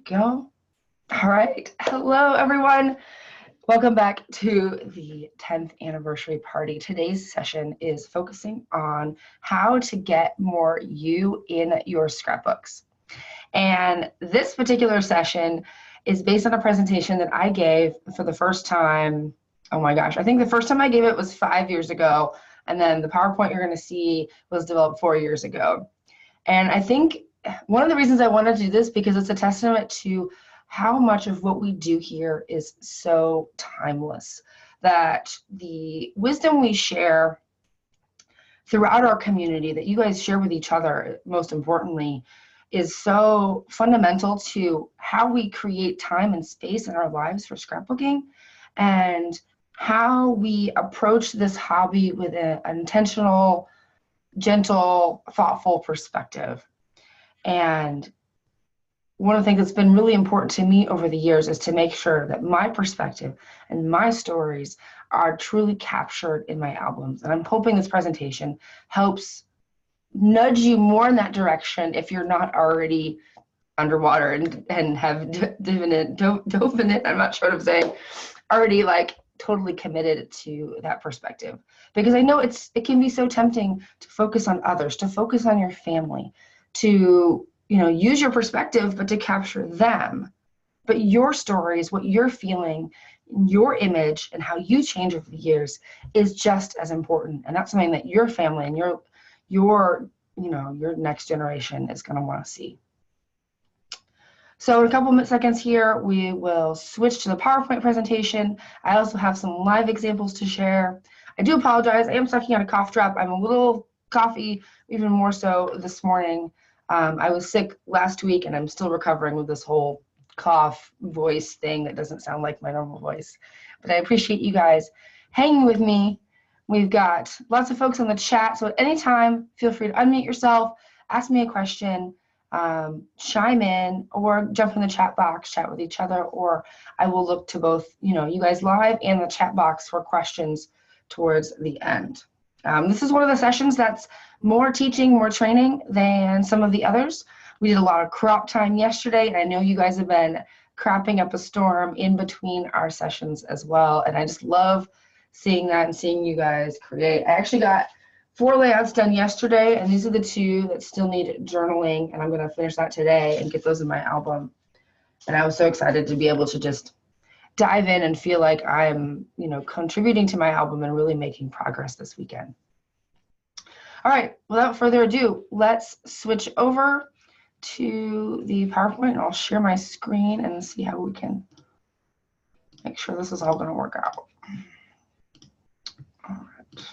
go. All right. Hello, everyone. Welcome back to the 10th anniversary party. Today's session is focusing on how to get more you in your scrapbooks. And this particular session is based on a presentation that I gave for the first time. Oh my gosh, I think the first time I gave it was 5 years ago. And then the PowerPoint you're going to see was developed 4 years ago. And I think one of the reasons I wanted to do this because it's a testament to how much of what we do here is so timeless, that the wisdom we share throughout our community, that you guys share with each other, most importantly, is so fundamental to how we create time and space in our lives for scrapbooking, and how we approach this hobby with an intentional, gentle, thoughtful perspective. And one of the things that's been really important to me over the years is to make sure that my perspective and my stories are truly captured in my albums. And I'm hoping this presentation helps nudge you more in that direction if you're not already underwater and have dove in it, I'm not sure what I'm saying, already like totally committed to that perspective. Because I know it can be so tempting to focus on others, to focus on your family, to use your perspective, but to capture them. But your stories, what you're feeling, your image, and how you change over the years is just as important. And that's something that your family and your next generation is going to want to see. So in a couple of seconds here, we will switch to the PowerPoint presentation. I also have some live examples to share. I do apologize. I am sucking on a cough drop. I'm a little coffee, even more so this morning. I was sick last week, and I'm still recovering with this whole cough voice thing that doesn't sound like my normal voice. But I appreciate you guys hanging with me. We've got lots of folks on the chat, so at any time, feel free to unmute yourself, ask me a question, chime in, or jump in the chat box, chat with each other, or I will look to both you guys live and the chat box for questions towards the end. This is one of the sessions that's more teaching, more training than some of the others. We did a lot of crop time yesterday, and I know you guys have been cropping up a storm in between our sessions as well, and I just love seeing that and seeing you guys create. I actually got 4 layouts done yesterday, and these are the 2 that still need journaling, and I'm going to finish that today and get those in my album. And I was so excited to be able to just dive in and feel like I'm, contributing to my album and really making progress this weekend. All right, without further ado, let's switch over to the PowerPoint, and I'll share my screen and see how we can make sure this is all going to work out. All right.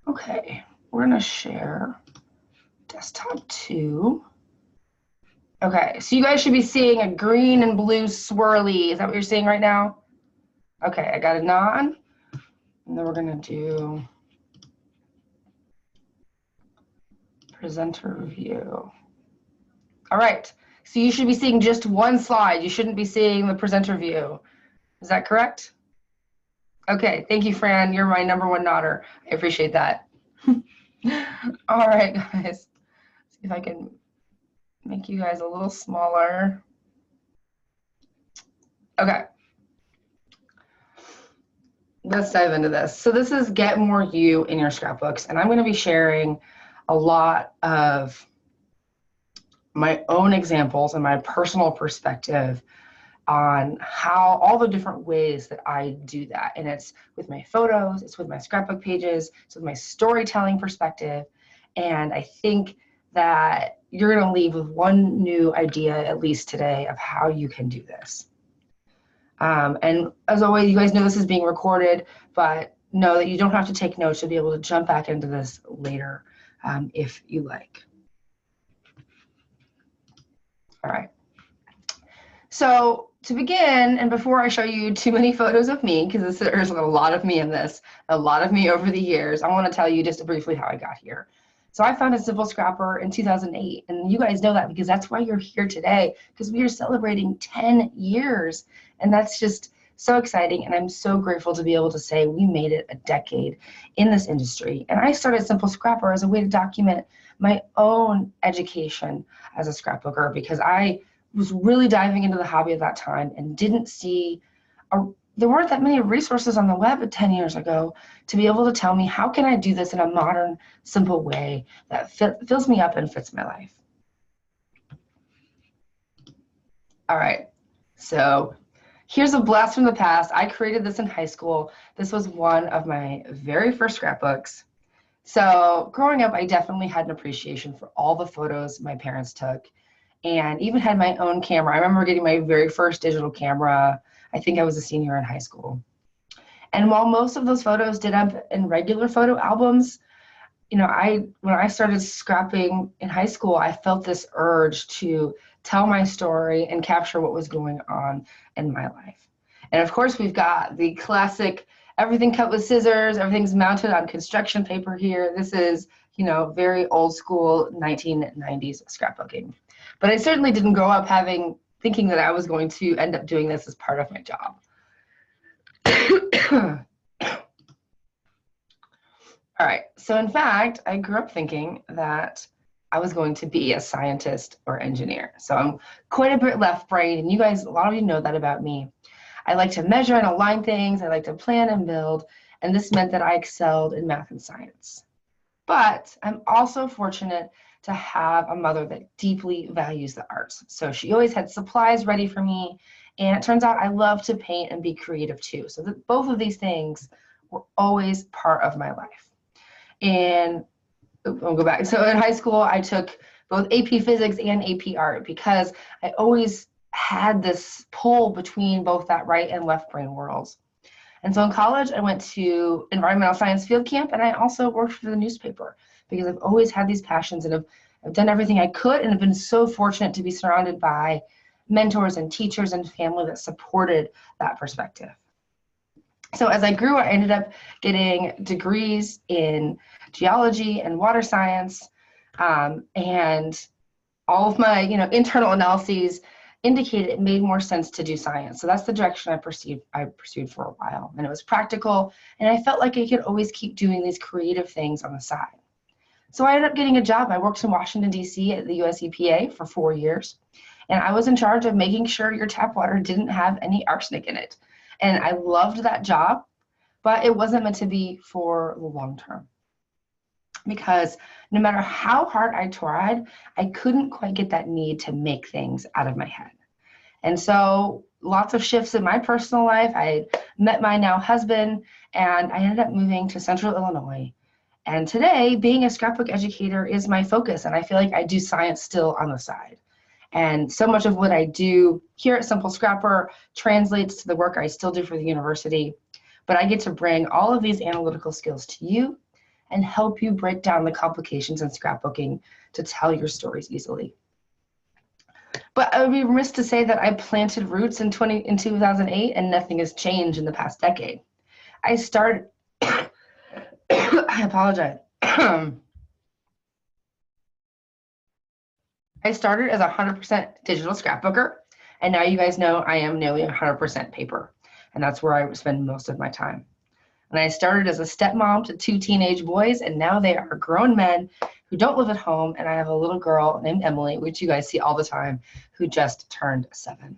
Okay, we're going to share desktop 2. Okay, so you guys should be seeing a green and blue swirly. Is that what you're seeing right now? Okay, I got a nod. And then we're going to do presenter view. All right, so you should be seeing just one slide. You shouldn't be seeing the presenter view. Is that correct? Okay, thank you, Fran. You're my #1 nodder. I appreciate that. All right, guys. See if I can make you guys a little smaller. Okay. Let's dive into this. So this is Get More You in Your Scrapbooks, and I'm going to be sharing a lot of my own examples and my personal perspective on how all the different ways that I do that. And it's with my photos, it's with my scrapbook pages, it's with my storytelling perspective. And I think that you're going to leave with one new idea, at least today, of how you can do this. And as always, you guys know this is being recorded, but know that you don't have to take notes. You'll be able to jump back into this later if you like. All right. So to begin, and before I show you too many photos of me, because there's a lot of me in this, a lot of me over the years, I want to tell you just briefly how I got here. So I found a Simple Scrapper in 2008, and you guys know that because that's why you're here today, because we are celebrating 10 years, and that's just so exciting, and I'm so grateful to be able to say we made it a decade in this industry. And I started Simple Scrapper as a way to document my own education as a scrapbooker, because I was really diving into the hobby at that time and didn't see there weren't that many resources on the web 10 years ago to be able to tell me how can I do this in a modern, simple way that fills me up and fits my life. All right, so here's a blast from the past. I created this in high school. This was one of my very first scrapbooks. So growing up, I definitely had an appreciation for all the photos my parents took, and even had my own camera. I remember getting my very first digital camera. I think I was a senior in high school. And while most of those photos did up in regular photo albums, you know, when I started scrapping in high school, I felt this urge to tell my story and capture what was going on in my life. And of course, we've got the classic, everything cut with scissors, everything's mounted on construction paper here. This is, you know, very old school 1990s scrapbooking. But I certainly didn't grow up thinking that I was going to end up doing this as part of my job. All right, so in fact, I grew up thinking that I was going to be a scientist or engineer. So I'm quite a bit left-brained, and you guys, a lot of you know that about me. I like to measure and align things, I like to plan and build, and this meant that I excelled in math and science. But I'm also fortunate to have a mother that deeply values the arts. So she always had supplies ready for me, and it turns out I love to paint and be creative too. So that both of these things were always part of my life. And I'll go back. So in high school, I took both AP Physics and AP Art because I always had this pull between both that right and left brain worlds. And so in college, I went to environmental science field camp, and I also worked for the newspaper because I've always had these passions, and I've done everything I could, and have been so fortunate to be surrounded by mentors and teachers and family that supported that perspective. So as I grew, I ended up getting degrees in geology and water science, and all of my internal analyses indicated it made more sense to do science. So that's the direction I pursued for a while. And it was practical, and I felt like I could always keep doing these creative things on the side. So I ended up getting a job. I worked in Washington, D.C. at the US EPA for 4 years, and I was in charge of making sure your tap water didn't have any arsenic in it. And I loved that job, but it wasn't meant to be for the long term, because no matter how hard I tried, I couldn't quite get that need to make things out of my head. And so lots of shifts in my personal life. I met my now husband, and I ended up moving to Central Illinois. And today, being a scrapbook educator is my focus, and I feel like I do science still on the side. And so much of what I do here at Simple Scrapper translates to the work I still do for the university. But I get to bring all of these analytical skills to you and help you break down the complications in scrapbooking to tell your stories easily. But I would be remiss to say that I planted roots in 2008, and nothing has changed in the past decade. I started, I apologize. I started as a 100% digital scrapbooker, and now you guys know I am nearly 100% paper, and that's where I spend most of my time. And I started as a stepmom to 2 teenage boys, and now they are grown men who don't live at home, and I have a little girl named Emily, which you guys see all the time, who just turned 7.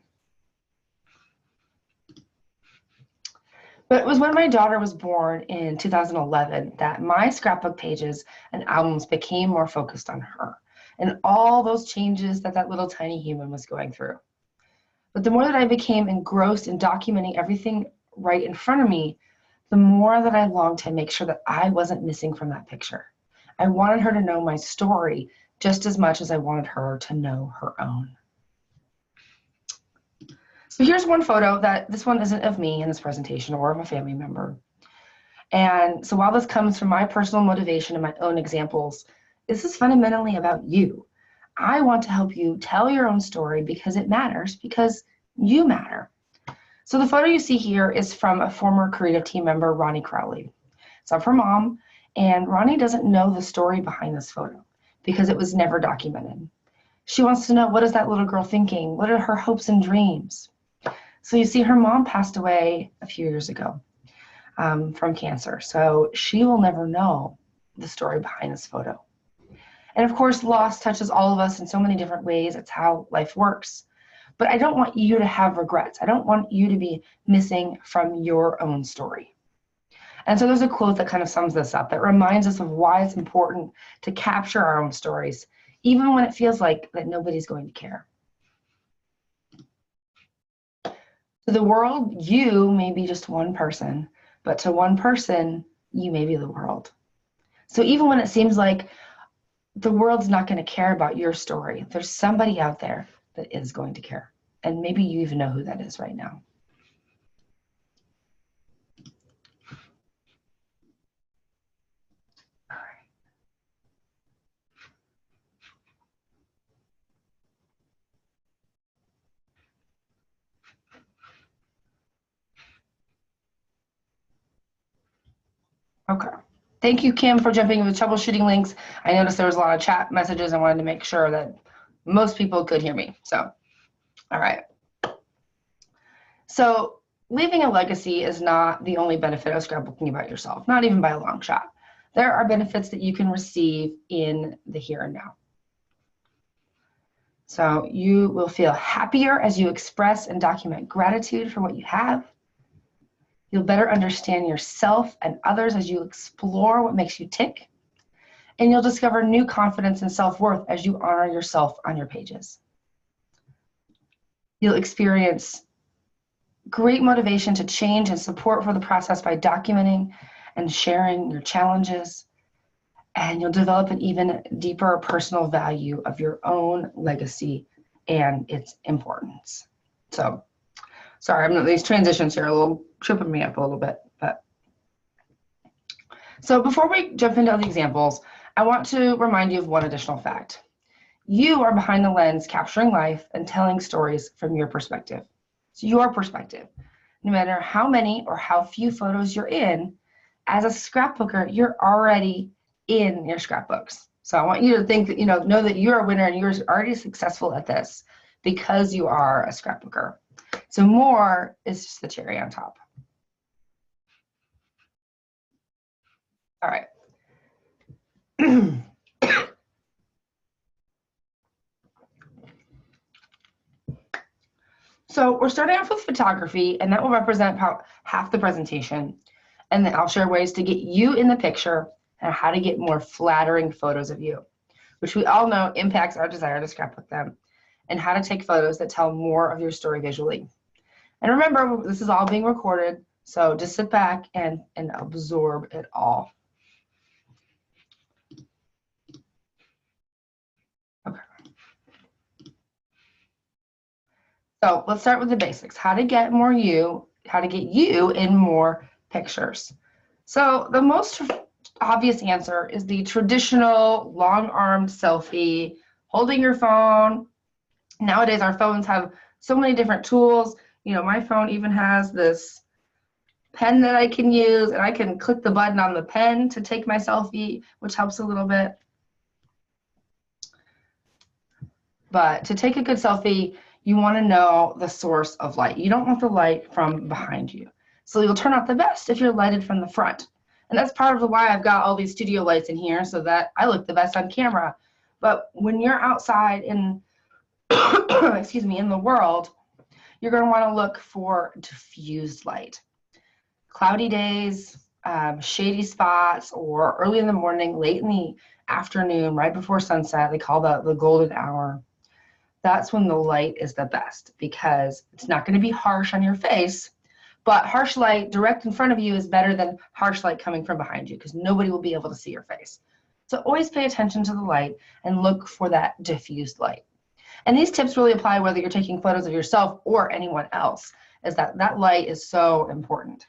But it was when my daughter was born in 2011 that my scrapbook pages and albums became more focused on her and all those changes that little tiny human was going through. But the more that I became engrossed in documenting everything right in front of me, the more that I longed to make sure that I wasn't missing from that picture. I wanted her to know my story just as much as I wanted her to know her own. So here's one photo this one isn't of me in this presentation or of a family member. And so while this comes from my personal motivation and my own examples, this is fundamentally about you. I want to help you tell your own story because it matters, because you matter. So the photo you see here is from a former creative team member, Ronnie Crowley. It's of her mom, And Ronnie doesn't know the story behind this photo because it was never documented. She wants to know, what is that little girl thinking? What are her hopes and dreams? So you see, her mom passed away a few years ago from cancer. So she will never know the story behind this photo. And of course, loss touches all of us in so many different ways. It's how life works. But I don't want you to have regrets. I don't want you to be missing from your own story. And so there's a quote that kind of sums this up, that reminds us of why it's important to capture our own stories, even when it feels like that nobody's going to care. To the world, you may be just one person, but to one person, you may be the world. So even when it seems like the world's not going to care about your story, there's somebody out there that is going to care. And maybe you even know who that is right now. Okay. Thank you, Kim, for jumping in with troubleshooting links. I noticed there was a lot of chat messages. I wanted to make sure that most people could hear me. So, all right. So leaving a legacy is not the only benefit of scrapbooking about yourself, not even by a long shot. There are benefits that you can receive in the here and now. So you will feel happier as you express and document gratitude for what you have. You'll better understand yourself and others as you explore what makes you tick. And you'll discover new confidence and self-worth as you honor yourself on your pages. You'll experience great motivation to change and support for the process by documenting and sharing your challenges. And you'll develop an even deeper personal value of your own legacy and its importance. So, sorry, these transitions here are a little tripping me up a little bit. But so before we jump into the examples, I want to remind you of one additional fact. You are behind the lens, capturing life and telling stories from your perspective. It's your perspective. No matter how many or how few photos you're in, as a scrapbooker, you're already in your scrapbooks. So I want you to think that, know that you're a winner and you're already successful at this because you are a scrapbooker. So more is just the cherry on top. All right. So we're starting off with photography, and that will represent about half the presentation. And then I'll share ways to get you in the picture and how to get more flattering photos of you, which we all know impacts our desire to scrapbook them, and how to take photos that tell more of your story visually. And remember, this is all being recorded, so just sit back and absorb it all. Okay. So let's start with the basics. How to get you in more pictures. So the most obvious answer is the traditional long-armed selfie, holding your phone. Nowadays, our phones have so many different tools. My phone even has this pen that I can use, and I can click the button on the pen to take my selfie, which helps a little bit. But to take a good selfie, you want to know the source of light. You don't want the light from behind you. So you'll turn out the best if you're lighted from the front. And that's part of why I've got all these studio lights in here, so that I look the best on camera. But when you're outside in, excuse me, in the world, you're going to want to look for diffused light. Cloudy days, shady spots, or early in the morning, late in the afternoon, right before sunset, they call that the golden hour. That's when the light is the best, because it's not going to be harsh on your face, but harsh light direct in front of you is better than harsh light coming from behind you, because nobody will be able to see your face. So always pay attention to the light and look for that diffused light. And these tips really apply whether you're taking photos of yourself or anyone else, is that light is so important.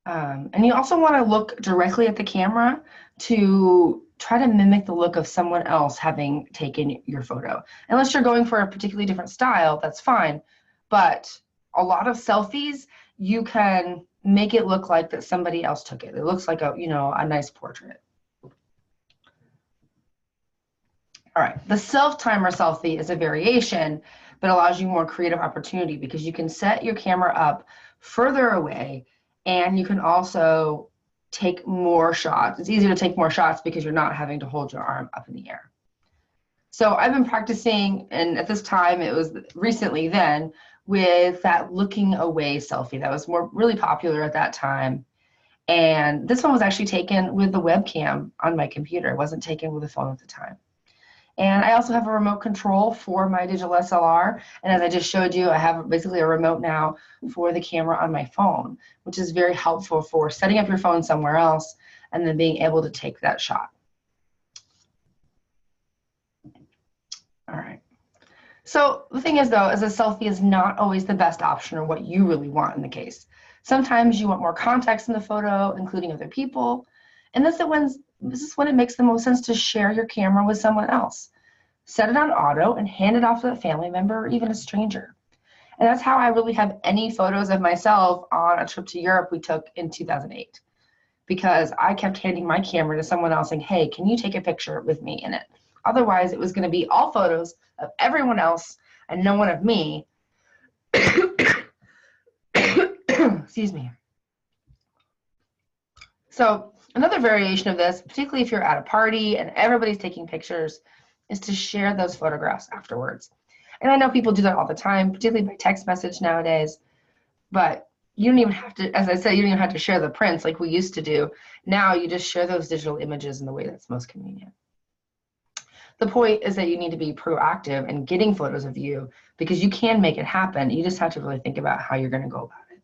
And you also want to look directly at the camera to try to mimic the look of someone else having taken your photo. Unless you're going for a particularly different style, that's fine. But a lot of selfies, you can make it look like that somebody else took it. It looks like a, a nice portrait. All right, the self-timer selfie is a variation, but allows you more creative opportunity because you can set your camera up further away, and you can also take more shots. It's easier to take more shots because you're not having to hold your arm up in the air. So I've been practicing, and at this time, it was recently then, with that looking away selfie that was really popular at that time. And this one was actually taken with the webcam on my computer. It wasn't taken with a phone at the time. And I also have a remote control for my digital SLR. And as I just showed you, I have basically a remote now for the camera on my phone, which is very helpful for setting up your phone somewhere else and then being able to take that shot. All right. So the thing is, though, is a selfie is not always the best option or what you really want in the case. Sometimes you want more context in the photo, including other people. And this is when it makes the most sense to share your camera with someone else. Set it on auto and hand it off to a family member or even a stranger. And that's how I really have any photos of myself on a trip to Europe we took in 2008. Because I kept handing my camera to someone else saying, hey, can you take a picture with me in it? Otherwise, it was going to be all photos of everyone else and no one of me. Excuse me. So another variation of this, particularly if you're at a party and everybody's taking pictures, is to share those photographs afterwards. And I know people do that all the time, particularly by text message nowadays, but you don't even have to, as I said, you don't even have to share the prints like we used to do. Now you just share those digital images in the way that's most convenient. The point is that you need to be proactive in getting photos of you because you can make it happen. You just have to really think about how you're going to go about it.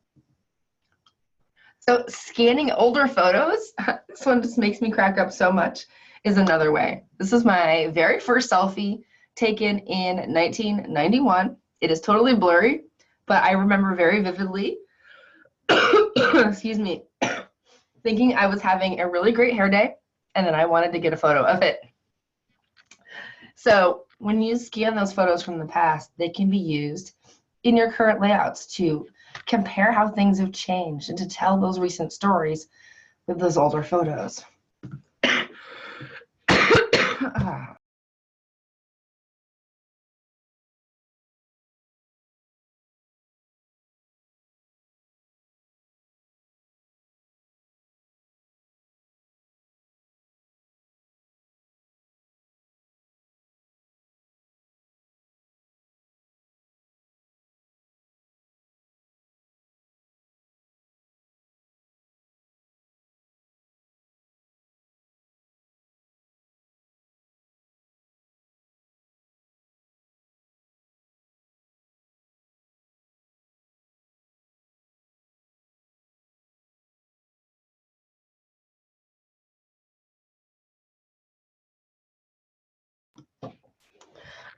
So scanning older photos, this one just makes me crack up so much, is another way. This is my very first selfie taken in 1991. It is totally blurry, but I remember very vividly, excuse me, thinking I was having a really great hair day, and then I wanted to get a photo of it. So when you scan those photos from the past, they can be used in your current layouts to compare how things have changed and to tell those recent stories with those older photos.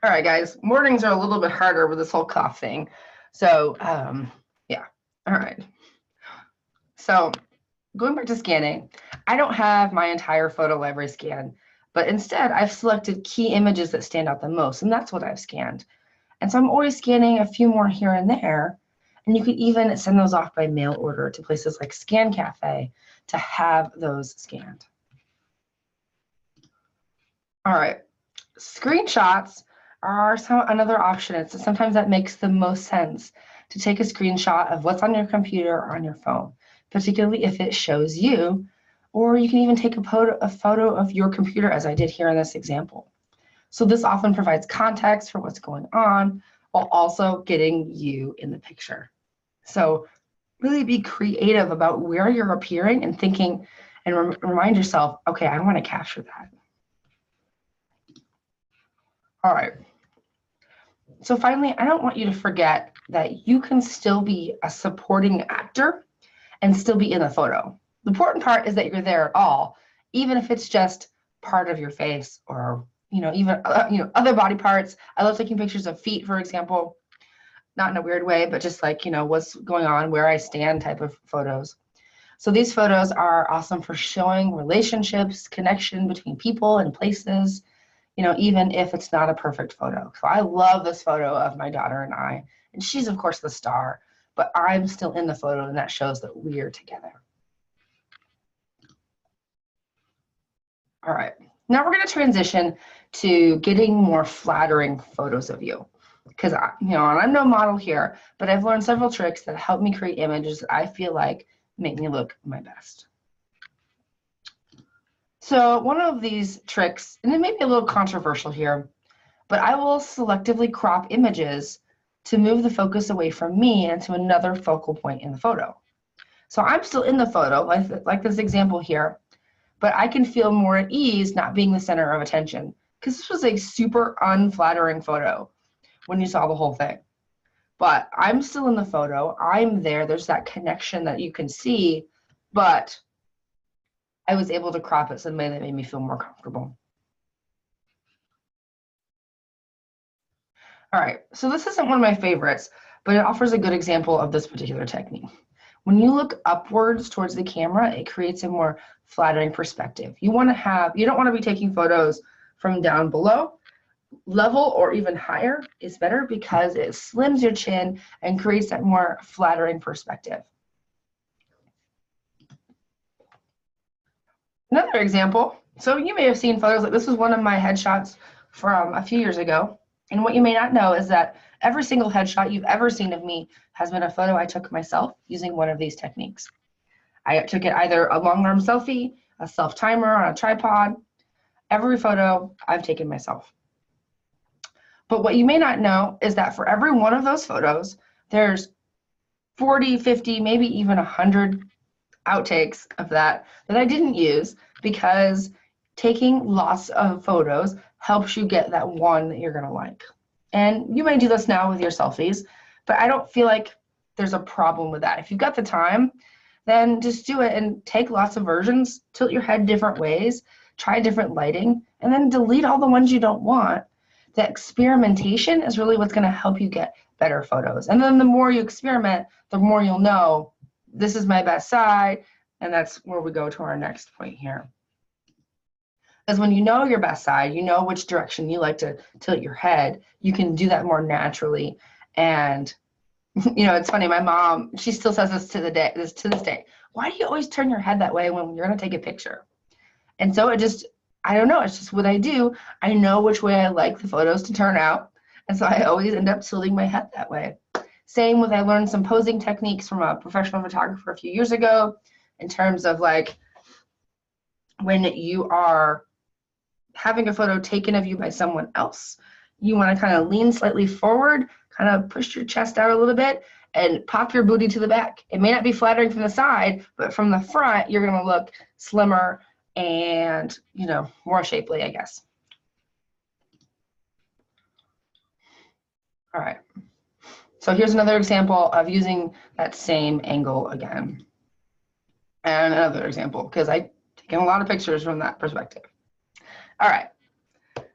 All right, guys, mornings are a little bit harder with this whole cough thing. So, yeah, all right. So going back to scanning, I don't have my entire photo library scanned, but instead I've selected key images that stand out the most, and that's what I've scanned. And so I'm always scanning a few more here and there, and you could even send those off by mail order to places like Scan Cafe to have those scanned. All right, screenshots are another option. Sometimes that makes the most sense to take a screenshot of what's on your computer or on your phone, particularly if it shows you, or you can even take a photo of your computer as I did here in this example. So this often provides context for what's going on while also getting you in the picture. So really be creative about where you're appearing and thinking and remind yourself, okay, I want to capture that. All right. So finally, I don't want you to forget that you can still be a supporting actor and still be in the photo. The important part is that you're there at all, even if it's just part of your face or, even, other body parts. I love taking pictures of feet, for example, not in a weird way, but just like, what's going on, where I stand type of photos. So these photos are awesome for showing relationships, connection between people and places, even if it's not a perfect photo. So I love this photo of my daughter and I, and she's of course the star, but I'm still in the photo, and that shows that we're together. All right, now we're going to transition to getting more flattering photos of you. Because, you know, I'm no model here, but I've learned several tricks that help me create images that I feel like make me look my best. So one of these tricks, and it may be a little controversial here, but I will selectively crop images to move the focus away from me and to another focal point in the photo. So I'm still in the photo, like this example here, but I can feel more at ease not being the center of attention, because this was a super unflattering photo when you saw the whole thing. But I'm still in the photo, I'm there, there's that connection that you can see, but I was able to crop it in a way that made me feel more comfortable. All right, so this isn't one of my favorites, but it offers a good example of this particular technique. When you look upwards towards the camera, it creates a more flattering perspective. You don't want to be taking photos from down below. Level or even higher is better because it slims your chin and creates that more flattering perspective. Another example, so you may have seen photos like this was one of my headshots from a few years ago. And what you may not know is that every single headshot you've ever seen of me has been a photo I took myself using one of these techniques. I took it either a long arm selfie, a self timer on a tripod. Every photo I've taken myself. But what you may not know is that for every one of those photos, there's 40, 50, maybe even 100 outtakes of that I didn't use, because taking lots of photos helps you get that one that you're going to like. And you may do this now with your selfies, but I don't feel like there's a problem with that. If you've got the time, then just do it and take lots of versions, tilt your head different ways, try different lighting, and then delete all the ones you don't want. The experimentation is really what's going to help you get better photos. And then the more you experiment, the more you'll know this is my best side, and that's where we go to our next point here. Because when you know your best side, you know which direction you like to tilt your head, you can do that more naturally. And you know, it's funny, my mom, she still says this to this day. Why do you always turn your head that way when you're going to take a picture? And so I don't know, it's just what I do. I know which way I like the photos to turn out. And so I always end up tilting my head that way. Same with, I learned some posing techniques from a professional photographer a few years ago in terms of like when you are having a photo taken of you by someone else, you want to kind of lean slightly forward, kind of push your chest out a little bit and pop your booty to the back. It may not be flattering from the side, but from the front, you're going to look slimmer and, you know, more shapely, I guess. All right. So here's another example of using that same angle again. And another example, because I've taken a lot of pictures from that perspective. All right.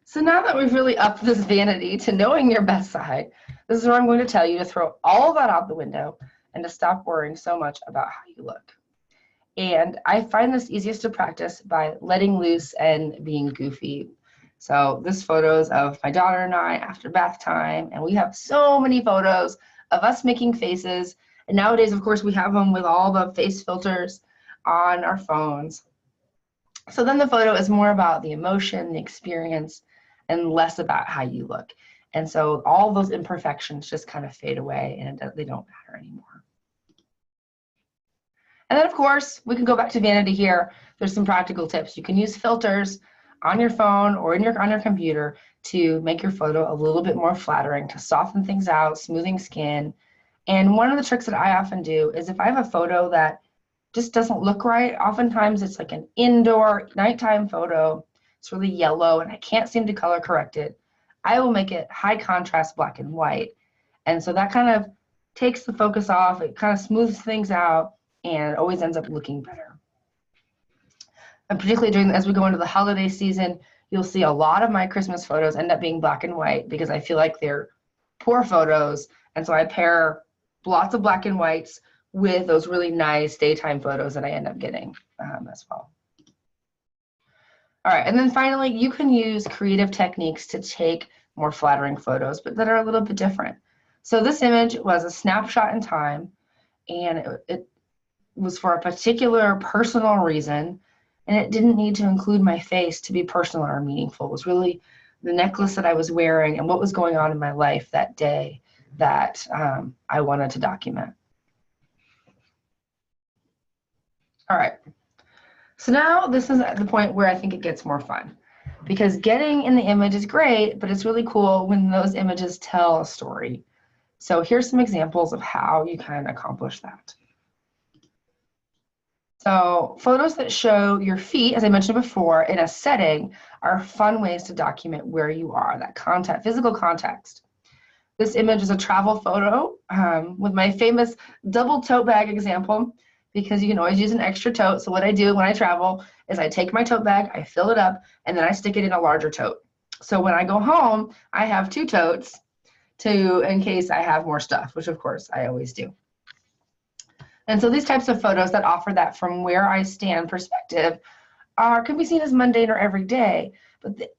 So now that we've really upped this vanity to knowing your best side, this is where I'm going to tell you to throw all of that out the window and to stop worrying so much about how you look. And I find this easiest to practice by letting loose and being goofy. So this photos of my daughter and I after bath time, and we have so many photos of us making faces. And nowadays, of course, we have them with all the face filters on our phones. So then the photo is more about the emotion, the experience, and less about how you look. And so all those imperfections just kind of fade away and they don't matter anymore. And then, of course, we can go back to vanity here. There's some practical tips. You can use filters on your phone or on your computer to make your photo a little bit more flattering, to soften things out, smoothing skin. And one of the tricks that I often do is if I have a photo that just doesn't look right, oftentimes it's like an indoor nighttime photo, it's really yellow and I can't seem to color correct it, I will make it high contrast black and white. And so that kind of takes the focus off, it kind of smooths things out, and it always ends up looking better. And particularly as we go into the holiday season, you'll see a lot of my Christmas photos end up being black and white because I feel like they're poor photos. And so I pair lots of black and whites with those really nice daytime photos that I end up getting as well. All right, and then finally, you can use creative techniques to take more flattering photos, but that are a little bit different. So this image was a snapshot in time, and it was for a particular personal reason, and it didn't need to include my face to be personal or meaningful. It was really the necklace that I was wearing and what was going on in my life that day that I wanted to document. All right, so now this is at the point where I think it gets more fun, because getting in the image is great, but it's really cool when those images tell a story. So here's some examples of how you can accomplish that. So photos that show your feet, as I mentioned before, in a setting are fun ways to document where you are, that context, physical context. This image is a travel photo with my famous double tote bag example, because you can always use an extra tote. So what I do when I travel is I take my tote bag, I fill it up, and then I stick it in a larger tote. So when I go home, I have 2 totes in case I have more stuff, which of course I always do. And so these types of photos that offer that from where I stand perspective can be seen as mundane or everyday, but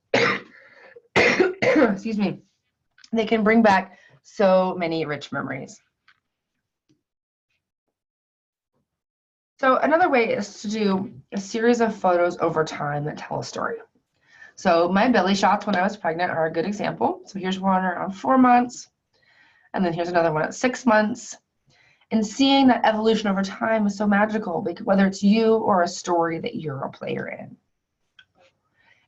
excuse me, they can bring back so many rich memories. So another way is to do a series of photos over time that tell a story. So my belly shots when I was pregnant are a good example. So here's one around 4 months, and then here's another one at 6 months. And seeing that evolution over time is so magical, whether it's you or a story that you're a player in.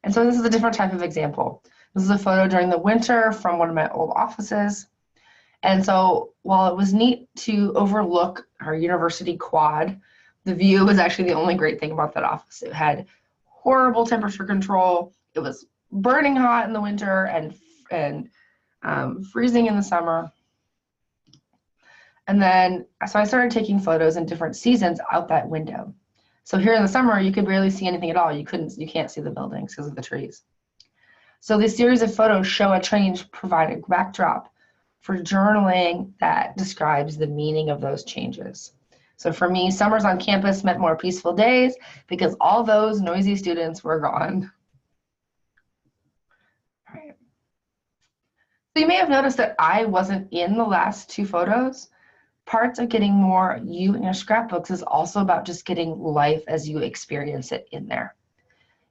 And so this is a different type of example. This is a photo during the winter from one of my old offices. And so while it was neat to overlook our university quad, the view was actually the only great thing about that office. It had horrible temperature control. It was burning hot in the winter and freezing in the summer. And then, so I started taking photos in different seasons out that window. So here in the summer, you could barely see anything at all. You can't see the buildings because of the trees. So this series of photos show a change, provide a backdrop for journaling that describes the meaning of those changes. So for me, summers on campus meant more peaceful days because all those noisy students were gone. All right. So you may have noticed that I wasn't in the last 2 photos. Parts of getting more you in your scrapbooks is also about just getting life as you experience it in there.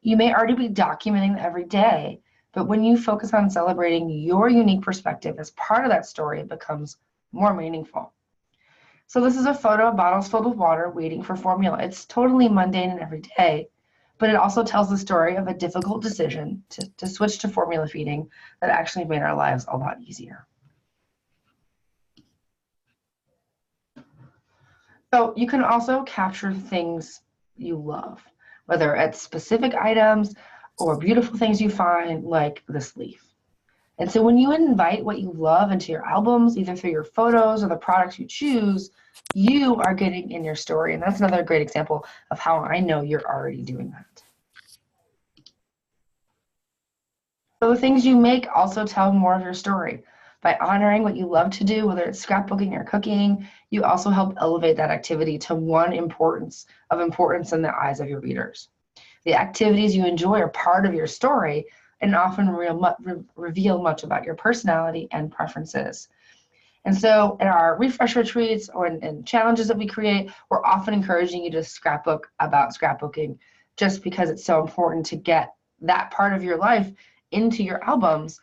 You may already be documenting every day, but when you focus on celebrating your unique perspective as part of that story, it becomes more meaningful. So this is a photo of bottles filled with water waiting for formula. It's totally mundane and everyday, but it also tells the story of a difficult decision to switch to formula feeding that actually made our lives a lot easier. So you can also capture things you love, whether it's specific items or beautiful things you find, like this leaf. And so when you invite what you love into your albums, either through your photos or the products you choose, you are getting in your story. And that's another great example of how I know you're already doing that. So the things you make also tell more of your story. By honoring what you love to do, whether it's scrapbooking or cooking, you also help elevate that activity to one importance in the eyes of your readers. The activities you enjoy are part of your story and often reveal much about your personality and preferences. And so in our refresh retreats and challenges that we create, we're often encouraging you to scrapbook about scrapbooking, just because it's so important to get that part of your life into your albums.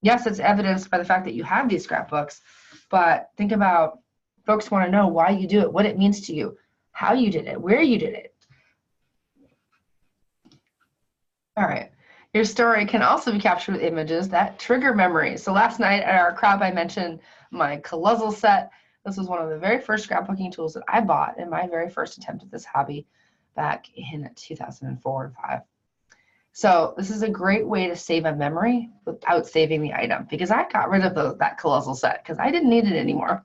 Yes, it's evidenced by the fact that you have these scrapbooks, but think about, folks want to know why you do it, what it means to you, how you did it, where you did it. All right. Your story can also be captured with images that trigger memories. So last night at our crowd, I mentioned my colossal set. This was one of the very first scrapbooking tools that I bought in my very first attempt at this hobby back in 2004 and 5. So this is a great way to save a memory without saving the item, because I got rid of that colossal set because I didn't need it anymore.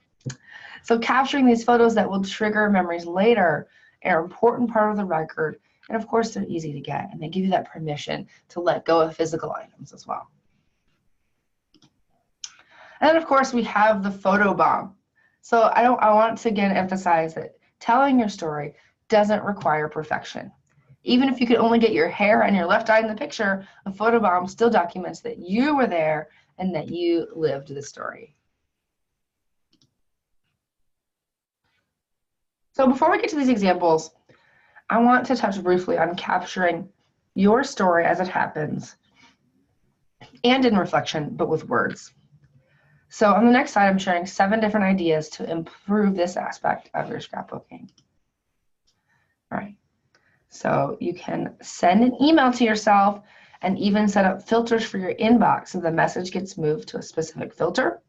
So capturing these photos that will trigger memories later are an important part of the record. And of course, they're easy to get, and they give you that permission to let go of physical items as well. And then, of course, we have the photo bomb. So I want to again emphasize that telling your story doesn't require perfection. Even if you could only get your hair and your left eye in the picture, a photo bomb still documents that you were there and that you lived the story. So before we get to these examples, I want to touch briefly on capturing your story as it happens and in reflection, but with words. So on the next slide, I'm sharing 7 different ideas to improve this aspect of your scrapbooking. All right. So you can send an email to yourself and even set up filters for your inbox so the message gets moved to a specific filter.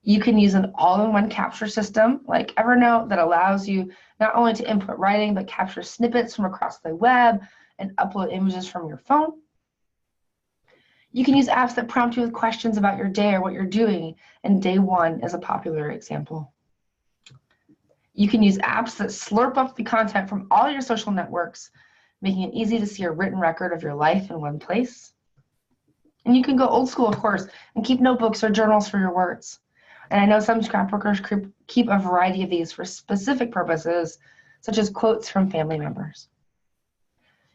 You can use an all-in-one capture system like Evernote that allows you not only to input writing, but capture snippets from across the web and upload images from your phone. You can use apps that prompt you with questions about your day or what you're doing, and Day One is a popular example. You can use apps that slurp up the content from all your social networks, making it easy to see a written record of your life in one place. And you can go old school, of course, and keep notebooks or journals for your words. And I know some scrapbookers keep a variety of these for specific purposes, such as quotes from family members.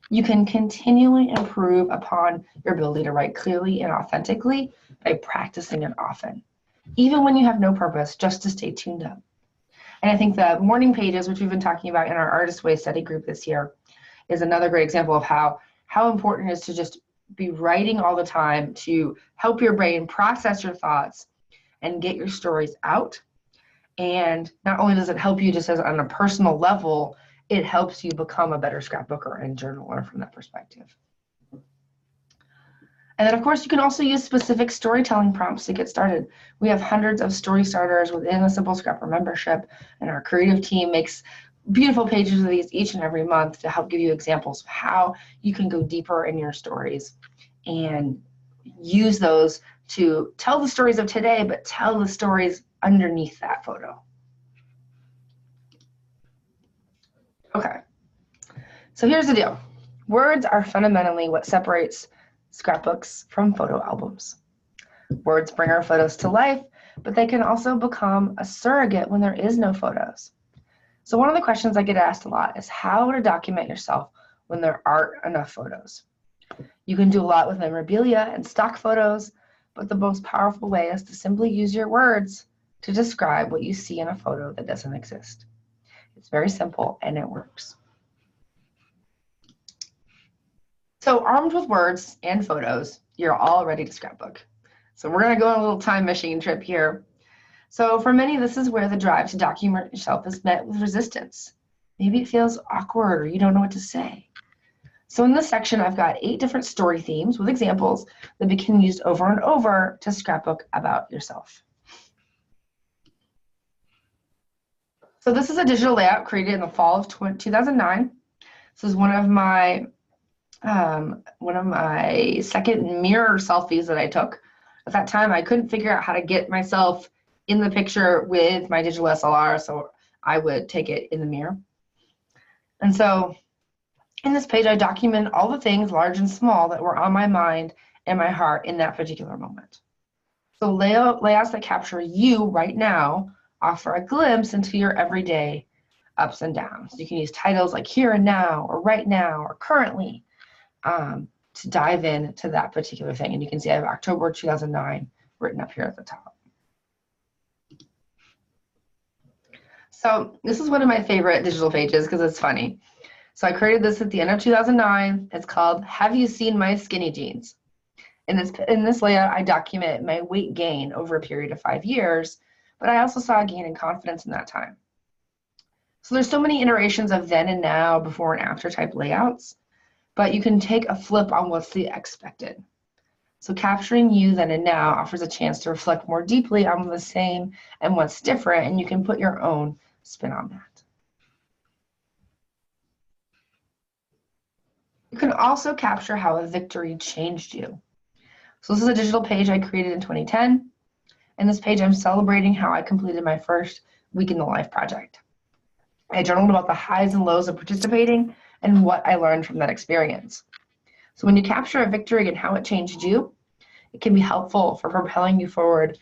You can continually improve upon your ability to write clearly and authentically by practicing it often, even when you have no purpose, just to stay tuned up. And I think the morning pages, which we've been talking about in our Artist Way study group this year, is another great example of how important it is to just be writing all the time to help your brain process your thoughts and get your stories out. And not only does it help you just as on a personal level, it helps you become a better scrapbooker and journaler from that perspective. And then, of course, you can also use specific storytelling prompts to get started. We have hundreds of story starters within the Simple Scrapper membership, and our creative team makes beautiful pages of these each and every month to help give you examples of how you can go deeper in your stories and use those to tell the stories of today, but tell the stories underneath that photo. Okay, so here's the deal. Words are fundamentally what separates scrapbooks from photo albums. Words bring our photos to life, but they can also become a surrogate when there is no photos. So one of the questions I get asked a lot is how to document yourself when there aren't enough photos. You can do a lot with memorabilia and stock photos, but the most powerful way is to simply use your words to describe what you see in a photo that doesn't exist. It's very simple and it works. So armed with words and photos, you're all ready to scrapbook. So we're going to go on a little time machine trip here. So for many, this is where the drive to document yourself is met with resistance. Maybe it feels awkward or you don't know what to say. So in this section, I've got 8 different story themes with examples that can be used over and over to scrapbook about yourself. So this is a digital layout created in the fall of 2009. This is one of my second mirror selfies that I took. At that time, I couldn't figure out how to get myself in the picture with my digital SLR, so I would take it in the mirror. And so in this page, I document all the things, large and small, that were on my mind and my heart in that particular moment. So layouts that capture you right now offer a glimpse into your everyday ups and downs. You can use titles like here and now, or right now, or currently, to dive in to that particular thing. And you can see I have October 2009 written up here at the top. So this is one of my favorite digital pages because it's funny. So I created this at the end of 2009. It's called Have You Seen My Skinny Jeans? In this layout, I document my weight gain over a period of 5 years, but I also saw a gain in confidence in that time. So there's so many iterations of then and now, before and after type layouts, but you can take a flip on what's the expected. So capturing you then and now offers a chance to reflect more deeply on the same and what's different, and you can put your own spin on that. You can also capture how a victory changed you. So this is a digital page I created in 2010. In this page, I'm celebrating how I completed my first Week in the Life project. I journaled about the highs and lows of participating and what I learned from that experience. So when you capture a victory and how it changed you, it can be helpful for propelling you forward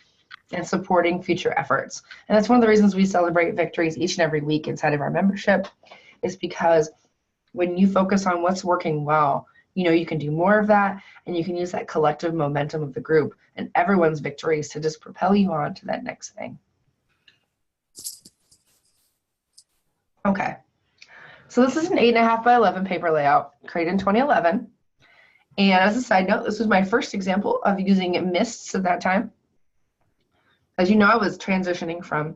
and supporting future efforts. And that's one of the reasons we celebrate victories each and every week inside of our membership, is because when you focus on what's working well, you know you can do more of that, and you can use that collective momentum of the group and everyone's victories to just propel you on to that next thing. Okay, so this is an 8.5 by 11 paper layout created in 2011. And as a side note, this was my first example of using mists at that time. As you know, I was transitioning from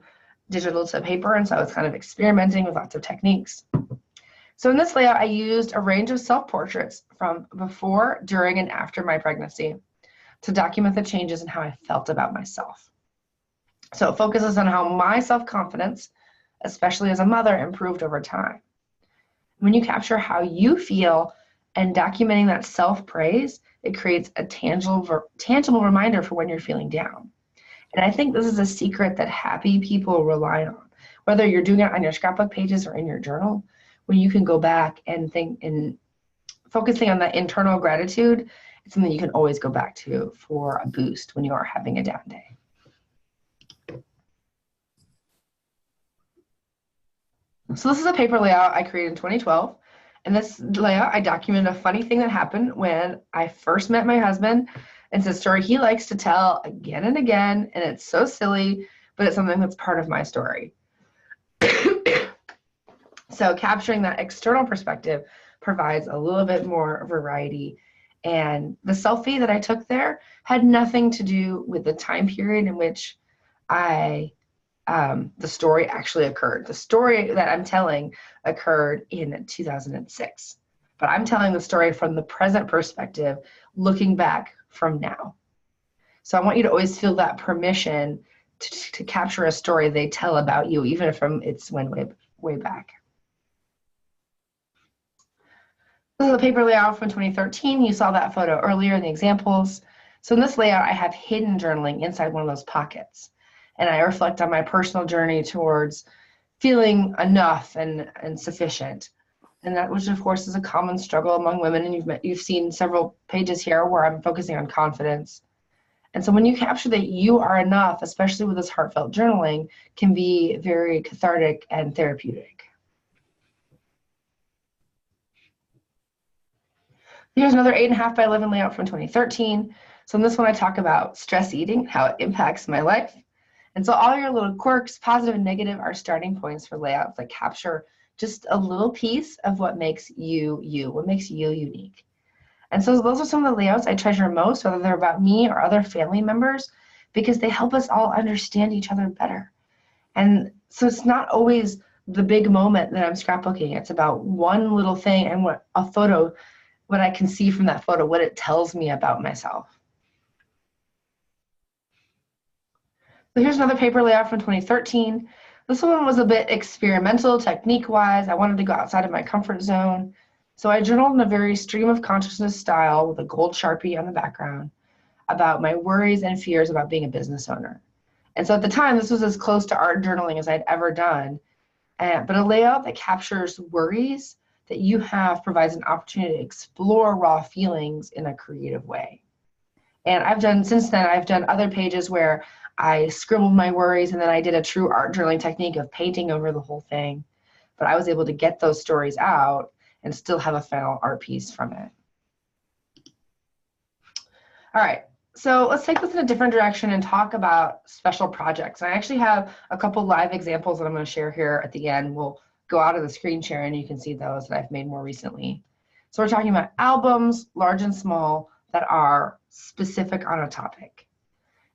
digital to paper, and so I was kind of experimenting with lots of techniques. So in this layout, I used a range of self-portraits from before, during, and after my pregnancy to document the changes in how I felt about myself. So it focuses on how my self-confidence, especially as a mother, improved over time. When you capture how you feel and documenting that self-praise, it creates a tangible reminder for when you're feeling down. And I think this is a secret that happy people rely on, whether you're doing it on your scrapbook pages or in your journal, when you can go back and think and focusing on that internal gratitude, it's something you can always go back to for a boost when you are having a down day. So this is a paper layout I created in 2012. And this layout, I documented a funny thing that happened when I first met my husband. It's a story he likes to tell again and again, and it's so silly, but it's something that's part of my story. So capturing that external perspective provides a little bit more variety. And the selfie that I took there had nothing to do with the time period in which the story actually occurred. The story that I'm telling occurred in 2006, but I'm telling the story from the present perspective, looking back from now. So I want you to always feel that permission to capture a story they tell about you, even if it's way back. This is a paper layout from 2013. You saw that photo earlier in the examples. So in this layout, I have hidden journaling inside one of those pockets. And I reflect on my personal journey towards feeling enough and sufficient. And that, which of course is a common struggle among women. And you've seen several pages here where I'm focusing on confidence. And so when you capture that you are enough, especially with this heartfelt journaling, can be very cathartic and therapeutic. Here's another 8.5 by 11 layout from 2013. So in this one, I talk about stress eating, how it impacts my life. And so all your little quirks, positive and negative, are starting points for layouts that capture just a little piece of what makes you you, what makes you unique. And so those are some of the layouts I treasure most, whether they're about me or other family members, because they help us all understand each other better. And so it's not always the big moment that I'm scrapbooking. It's about one little thing and what I can see from that photo, what it tells me about myself. So here's another paper layout from 2013. This one was a bit experimental technique-wise. I wanted to go outside of my comfort zone. So I journaled in a very stream of consciousness style with a gold Sharpie on the background about my worries and fears about being a business owner. And so at the time, this was as close to art journaling as I'd ever done. But a layout that captures worries that you have provides an opportunity to explore raw feelings in a creative way. And since then, I've done other pages where I scribbled my worries, and then I did a true art journaling technique of painting over the whole thing. But I was able to get those stories out and still have a final art piece from it. All right, so let's take this in a different direction and talk about special projects. I actually have a couple live examples that I'm going to share here at the end. We'll go out of the screen share and you can see those that I've made more recently. So we're talking about albums, large and small, that are specific on a topic.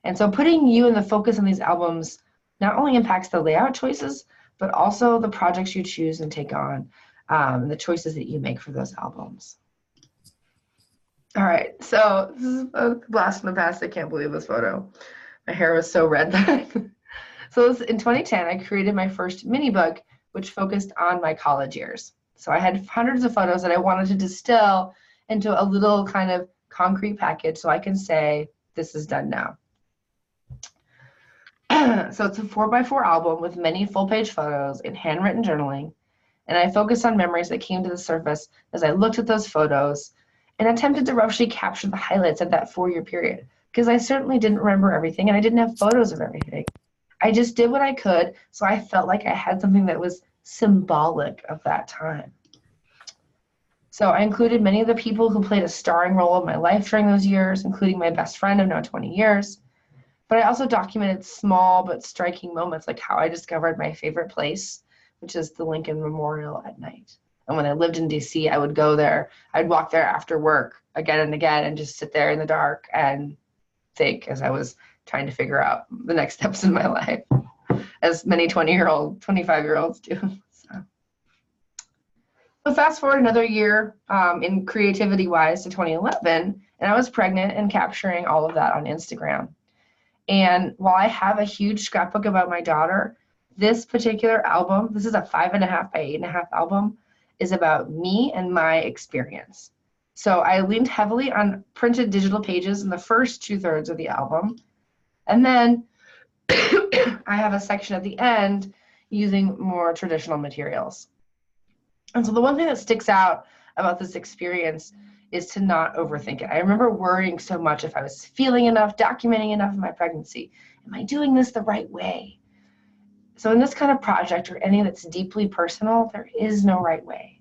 And so putting you in the focus on these albums not only impacts the layout choices, but also the projects you choose and take on, the choices that you make for those albums. All right, so this is a blast from the past. I can't believe this photo. My hair was so red then. So in 2010, I created my first mini book, which focused on my college years. So I had hundreds of photos that I wanted to distill into a little kind of concrete package so I can say, this is done now. So it's a 4x4 album with many full-page photos and handwritten journaling. And I focused on memories that came to the surface as I looked at those photos and attempted to roughly capture the highlights of that 4-year period, because I certainly didn't remember everything and I didn't have photos of everything. I just did what I could, so I felt like I had something that was symbolic of that time. So I included many of the people who played a starring role in my life during those years, including my best friend of now 20 years. But I also documented small but striking moments, like how I discovered my favorite place which is the Lincoln Memorial at night. And when I lived in DC, I would go there. I'd walk there after work again and again and just sit there in the dark and think as I was trying to figure out the next steps in my life, as many 25-year-olds do. So fast forward another year in creativity-wise to 2011, and I was pregnant and capturing all of that on Instagram. And while I have a huge scrapbook about my daughter, this particular album, this is a 5.5 by 8.5 album, is about me and my experience. So I leaned heavily on printed digital pages in the first 2/3 of the album. And then I have a section at the end using more traditional materials. And so the one thing that sticks out about this experience is to not overthink it. I remember worrying so much if I was feeling enough, documenting enough of my pregnancy. Am I doing this the right way? So in this kind of project or any that's deeply personal, there is no right way.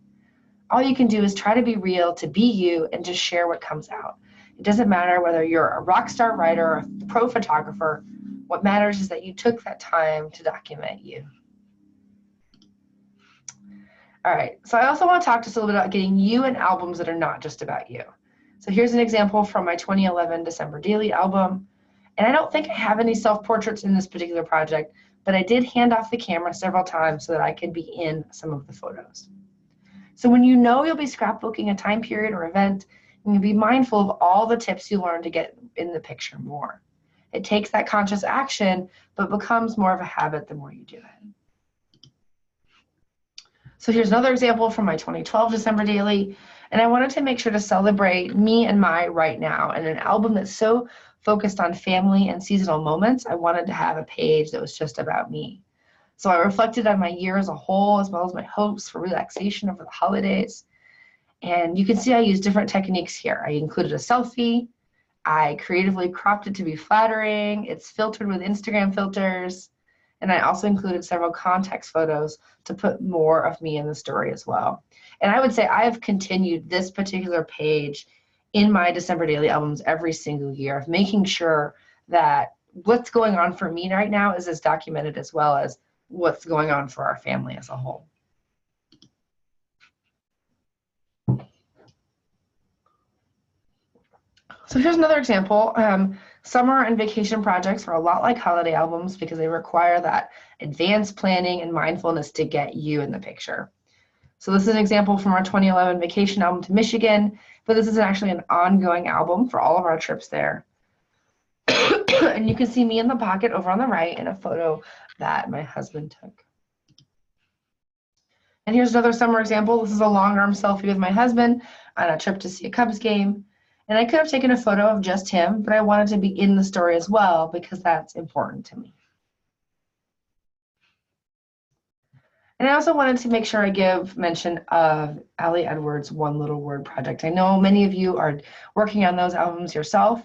All you can do is try to be real, to be you, and just share what comes out. It doesn't matter whether you're a rock star writer or a pro photographer. What matters is that you took that time to document you. All right, so I also want to talk just a little bit about getting you in albums that are not just about you. So here's an example from my 2011 December Daily album. And I don't think I have any self-portraits in this particular project, but I did hand off the camera several times so that I could be in some of the photos. So when you know you'll be scrapbooking a time period or event, you can be mindful of all the tips you learn to get in the picture more. It takes that conscious action, but becomes more of a habit the more you do it. So here's another example from my 2012 December Daily, and I wanted to make sure to celebrate me and my right now. And an album that's so focused on family and seasonal moments, I wanted to have a page that was just about me. So I reflected on my year as a whole, as well as my hopes for relaxation over the holidays. And you can see I used different techniques here. I included a selfie. I creatively cropped it to be flattering. It's filtered with Instagram filters. And I also included several context photos to put more of me in the story as well. And I would say I have continued this particular page in my December Daily albums every single year, of making sure that what's going on for me right now is as documented as well as what's going on for our family as a whole. So here's another example. Summer and vacation projects are a lot like holiday albums because they require that advanced planning and mindfulness to get you in the picture. So this is an example from our 2011 vacation album to Michigan, but this is actually an ongoing album for all of our trips there. And you can see me in the pocket over on the right in a photo that my husband took. And here's another summer example. This is a long arm selfie with my husband on a trip to see a Cubs game. And I could have taken a photo of just him, but I wanted to be in the story as well because that's important to me. And I also wanted to make sure I give mention of Allie Edwards' One Little Word project. I know many of you are working on those albums yourself,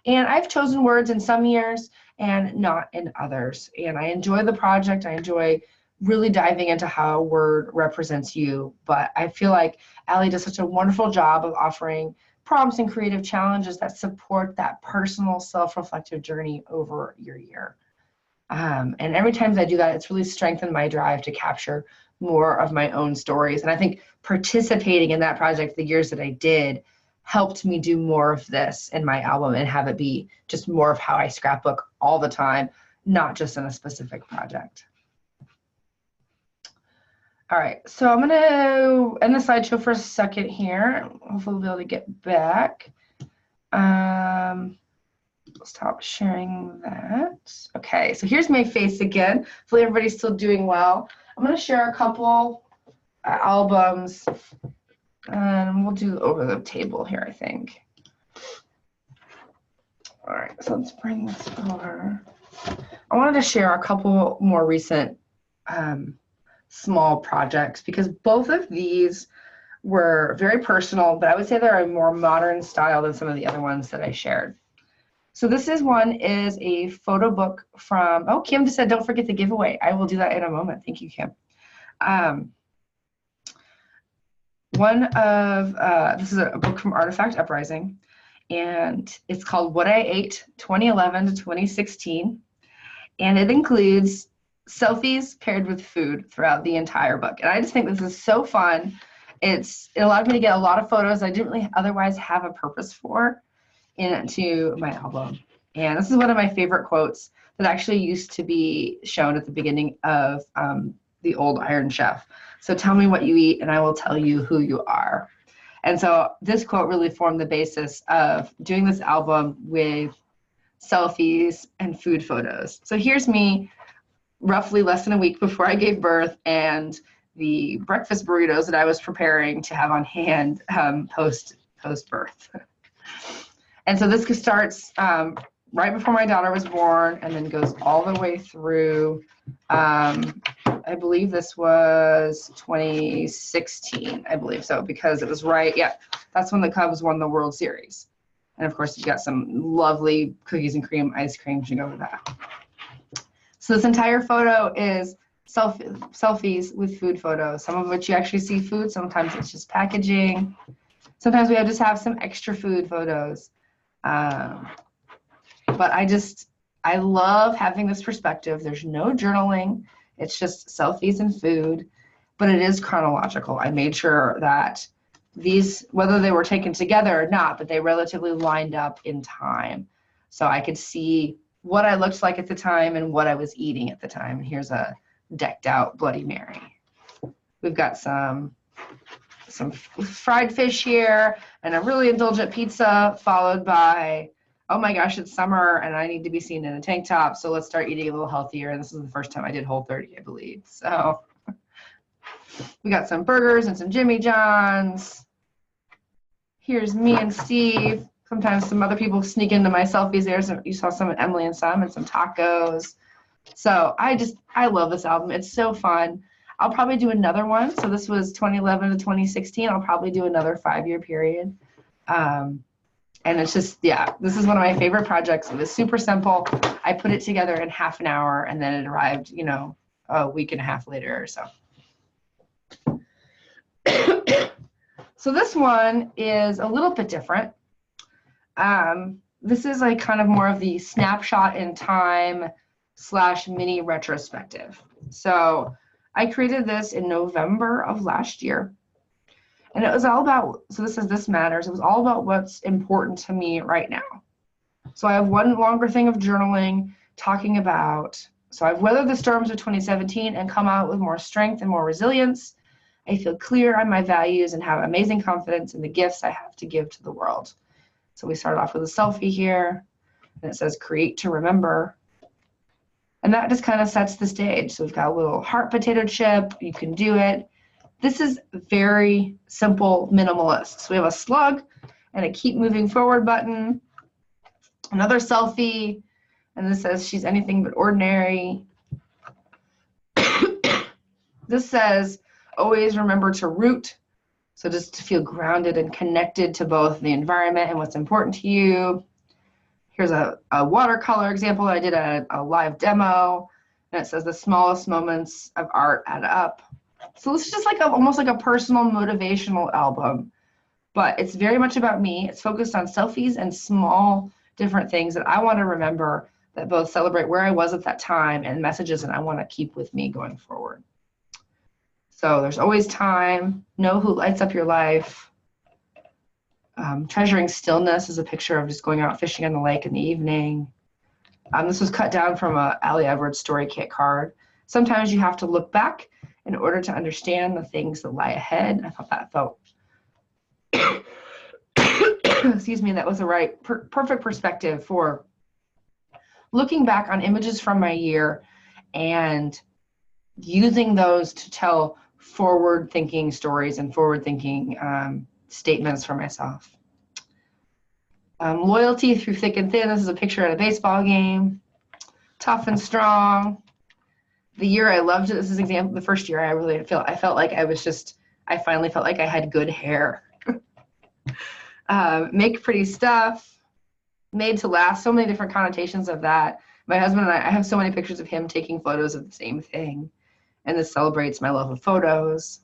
and I've chosen words in some years and not in others. And I enjoy the project. I enjoy really diving into how a word represents you, but I feel like Allie does such a wonderful job of offering prompts and creative challenges that support that personal self-reflective journey over your year. And every time I do that, it's really strengthened my drive to capture more of my own stories. And I think participating in that project the years that I did helped me do more of this in my album and have it be just more of how I scrapbook all the time, not just in a specific project. All right, so I'm gonna end the slideshow for a second here. Hopefully we'll be able to get back. Stop sharing that. Okay, so here's my face again. Hopefully everybody's still doing well. I'm gonna share a couple albums, and we'll do over the table here, I think. All right, so let's bring this over. I wanted to share a couple more recent small projects because both of these were very personal, but I would say they're a more modern style than some of the other ones that I shared. So this one is a photo book from, oh, Kim just said, don't forget the giveaway. I will do that in a moment. Thank you, Kim. This is a book from Artifact Uprising, and it's called What I Ate 2011 to 2016. And it includes selfies paired with food throughout the entire book. And I just think this is so fun. It allowed me to get a lot of photos I didn't really otherwise have a purpose for into my album. And this is one of my favorite quotes that actually used to be shown at the beginning of the old Iron Chef. So tell me what you eat and I will tell you who you are. And so this quote really formed the basis of doing this album with selfies and food photos. So here's me roughly less than a week before I gave birth, and the breakfast burritos that I was preparing to have on hand post birth. And so this starts right before my daughter was born, and then goes all the way through. I believe this was 2016, I believe so, because it was right. Yeah, that's when the Cubs won the World Series. And of course, you got some lovely cookies and cream ice cream to go with that. So this entire photo is selfies with food photos, some of which you actually see food. Sometimes it's just packaging. Sometimes we just have some extra food photos. But I love having this perspective. There's no journaling. It's just selfies and food, but it is chronological. I made sure that these, whether they were taken together or not, but they relatively lined up in time. So I could see what I looked like at the time and what I was eating at the time. And here's a decked out Bloody Mary. We've got some fried fish here and a really indulgent pizza, followed by, oh my gosh, it's summer and I need to be seen in a tank top, so let's start eating a little healthier. And this is the first time I did Whole30, I believe. So we got some burgers and some Jimmy John's. Here's me and Steve. Sometimes some other people sneak into my selfies there. So you saw some of Emily and some tacos. So I love this album. It's so fun. I'll probably do another one. So this was 2011 to 2016. I'll probably do another 5-year period. And it's just, yeah, this is one of my favorite projects. It was super simple. I put it together in half an hour and then it arrived, you know, a week and a half later or so. So this one is a little bit different. This is like kind of more of the snapshot in time / mini retrospective. So I created this in November of last year. And it was all about, so this is This Matters. It was all about what's important to me right now. So I have one longer thing of journaling talking about, so I've weathered the storms of 2017 and come out with more strength and more resilience. I feel clear on my values and have amazing confidence in the gifts I have to give to the world. So we start off with a selfie here, and it says create to remember. And that just kind of sets the stage. So we've got a little heart potato chip. You can do it. This is very simple minimalist. So we have a slug and a keep moving forward button, another selfie, and this says she's anything but ordinary. This says always remember to root. So just to feel grounded and connected to both the environment and what's important to you. Here's a watercolor example. I did a live demo, and it says the smallest moments of art add up. So this is just like almost like a personal motivational album, but it's very much about me. It's focused on selfies and small different things that I want to remember that both celebrate where I was at that time and messages that I want to keep with me going forward. So there's always time, know who lights up your life. Treasuring stillness is a picture of just going out fishing on the lake in the evening. This was cut down from a Ali Edwards story kit card. Sometimes you have to look back in order to understand the things that lie ahead. I thought that felt, excuse me, that was the right, perfect perspective for looking back on images from my year and using those to tell forward-thinking stories and forward-thinking statements for myself. Loyalty through thick and thin. This is a picture at a baseball game. Tough and strong. The year I loved it. This is an example. The first year I felt like I finally felt like I had good hair. Make pretty stuff. Made to last. So many different connotations of that. My husband and I have so many pictures of him taking photos of the same thing. And this celebrates my love of photos.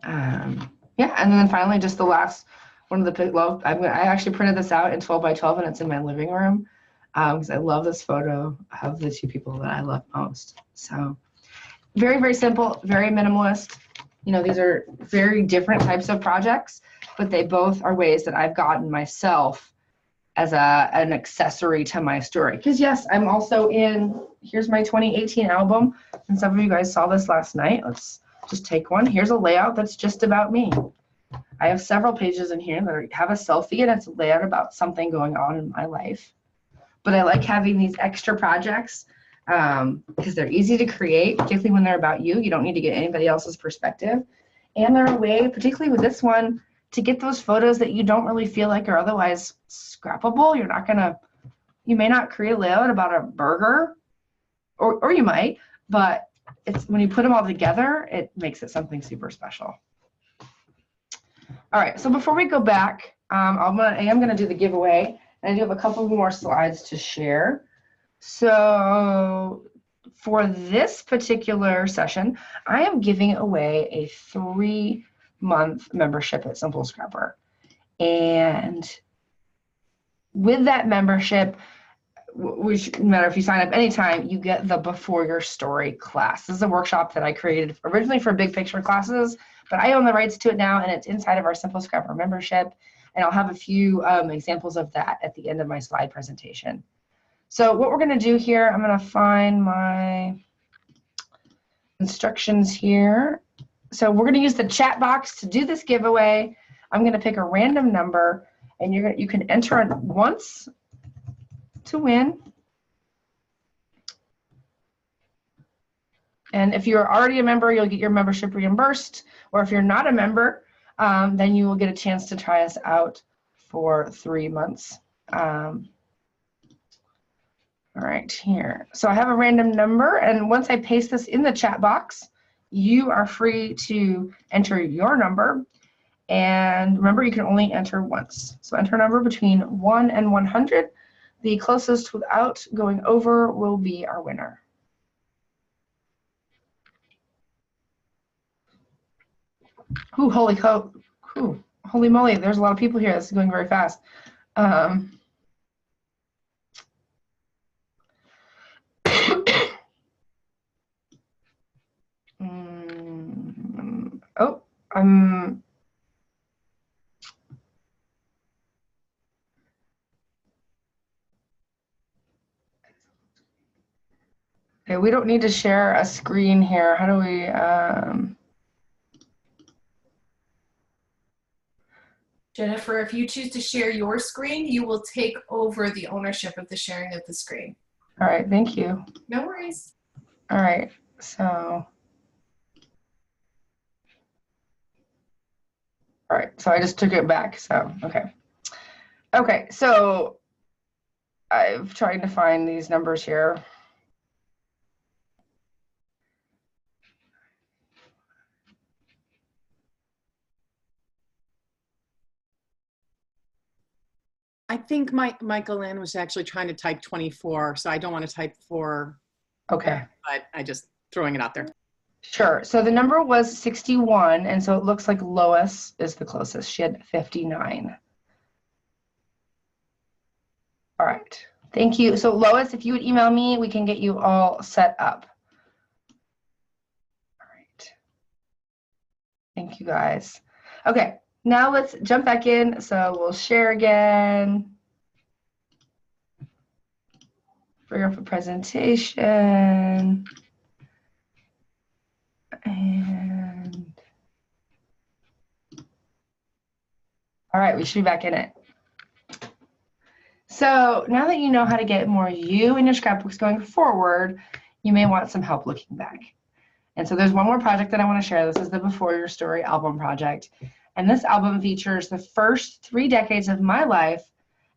Yeah, and then finally just the last one of the I actually printed this out in 12 by 12 and it's in my living room. because I love this photo of the two people that I love most. So very, very simple, very minimalist. You know, these are very different types of projects, but they both are ways that I've gotten myself as an accessory to my story. Because yes, I'm also in, here's my 2018 album, and some of you guys saw this last night. Let's just take one. Here's a layout that's just about me. I have several pages in here that have a selfie, and it's a layout about something going on in my life. But I like having these extra projects because they're easy to create, particularly when they're about you. You don't need to get anybody else's perspective. And they're a way, particularly with this one, to get those photos that you don't really feel like are otherwise scrappable. You're not gonna, you may not create a layout about a burger, or you might, but it's when you put them all together, it makes it something super special. All right, so before we go back, I am gonna do the giveaway, and I do have a couple more slides to share. So for this particular session, I am giving away a 3-month membership at Simple Scrapper. And with that membership, which no matter if you sign up anytime, you get the Before Your Story class. This is a workshop that I created originally for big picture classes, but I own the rights to it now, and it's inside of our Simple Scrapper membership. And I'll have a few examples of that at the end of my slide presentation. So what we're going to do here, I'm going to find my instructions here. So we're going to use the chat box to do this giveaway. I'm going to pick a random number, and you can enter it once to win. And if you're already a member, you'll get your membership reimbursed. Or if you're not a member, then you will get a chance to try us out for 3 months. All right, here. So I have a random number, and once I paste this in the chat box, you are free to enter your number. And remember, you can only enter once. So enter a number between 1 and 100. The closest without going over will be our winner. Ooh, holy moly, there's a lot of people here. This is going very fast. Okay, we don't need to share a screen here. How do we, Jennifer, if you choose to share your screen, you will take over the ownership of the sharing of the screen. All right, thank you. No worries. All right, so. All right, so I just took it back, so, okay. Okay, so I've tried to find these numbers here. I think Michael Lynn was actually trying to type 24, so I don't want to type 4. Okay. But I just throwing it out there. Sure. So the number was 61, and so it looks like Lois is the closest. She had 59. All right. Thank you. So Lois, if you would email me, we can get you all set up. All right. Thank you, guys. Okay. Now let's jump back in. So we'll share again. Bring up a presentation. And all right, we should be back in it. So now that you know how to get more you in your scrapbooks going forward, you may want some help looking back. And so there's one more project that I want to share. This is the Before Your Story album project. And this album features the first 3 decades of my life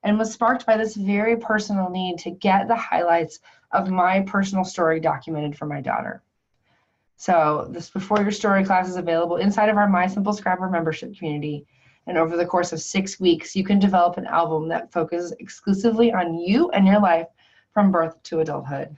and was sparked by this very personal need to get the highlights of my personal story documented for my daughter. So this Before Your Story class is available inside of our My Simple Scrapper membership community. And over the course of 6 weeks, you can develop an album that focuses exclusively on you and your life from birth to adulthood.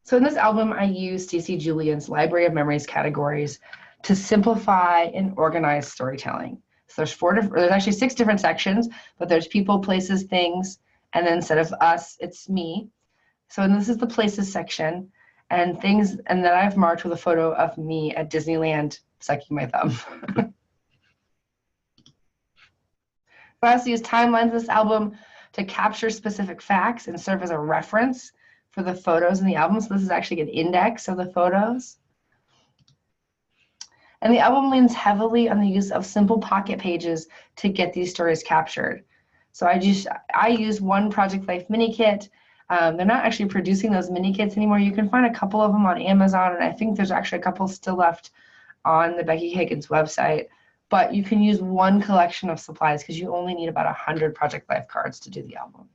So in this album, I use Stacey Julian's Library of Memories categories to simplify and organize storytelling. there's actually 6 different sections, but there's people, places, things, and then instead of us, it's me. So this is the places section, and things, and then I've marked with a photo of me at Disneyland sucking my thumb. I also use timelines in this album to capture specific facts and serve as a reference for the photos in the album. So this is actually an index of the photos. And the album leans heavily on the use of simple pocket pages to get these stories captured. So I use one Project Life mini kit. They're not actually producing those mini kits anymore. You can find a couple of them on Amazon, and I think there's actually a couple still left on the Becky Higgins website. But you can use one collection of supplies because you only need about 100 Project Life cards to do the album.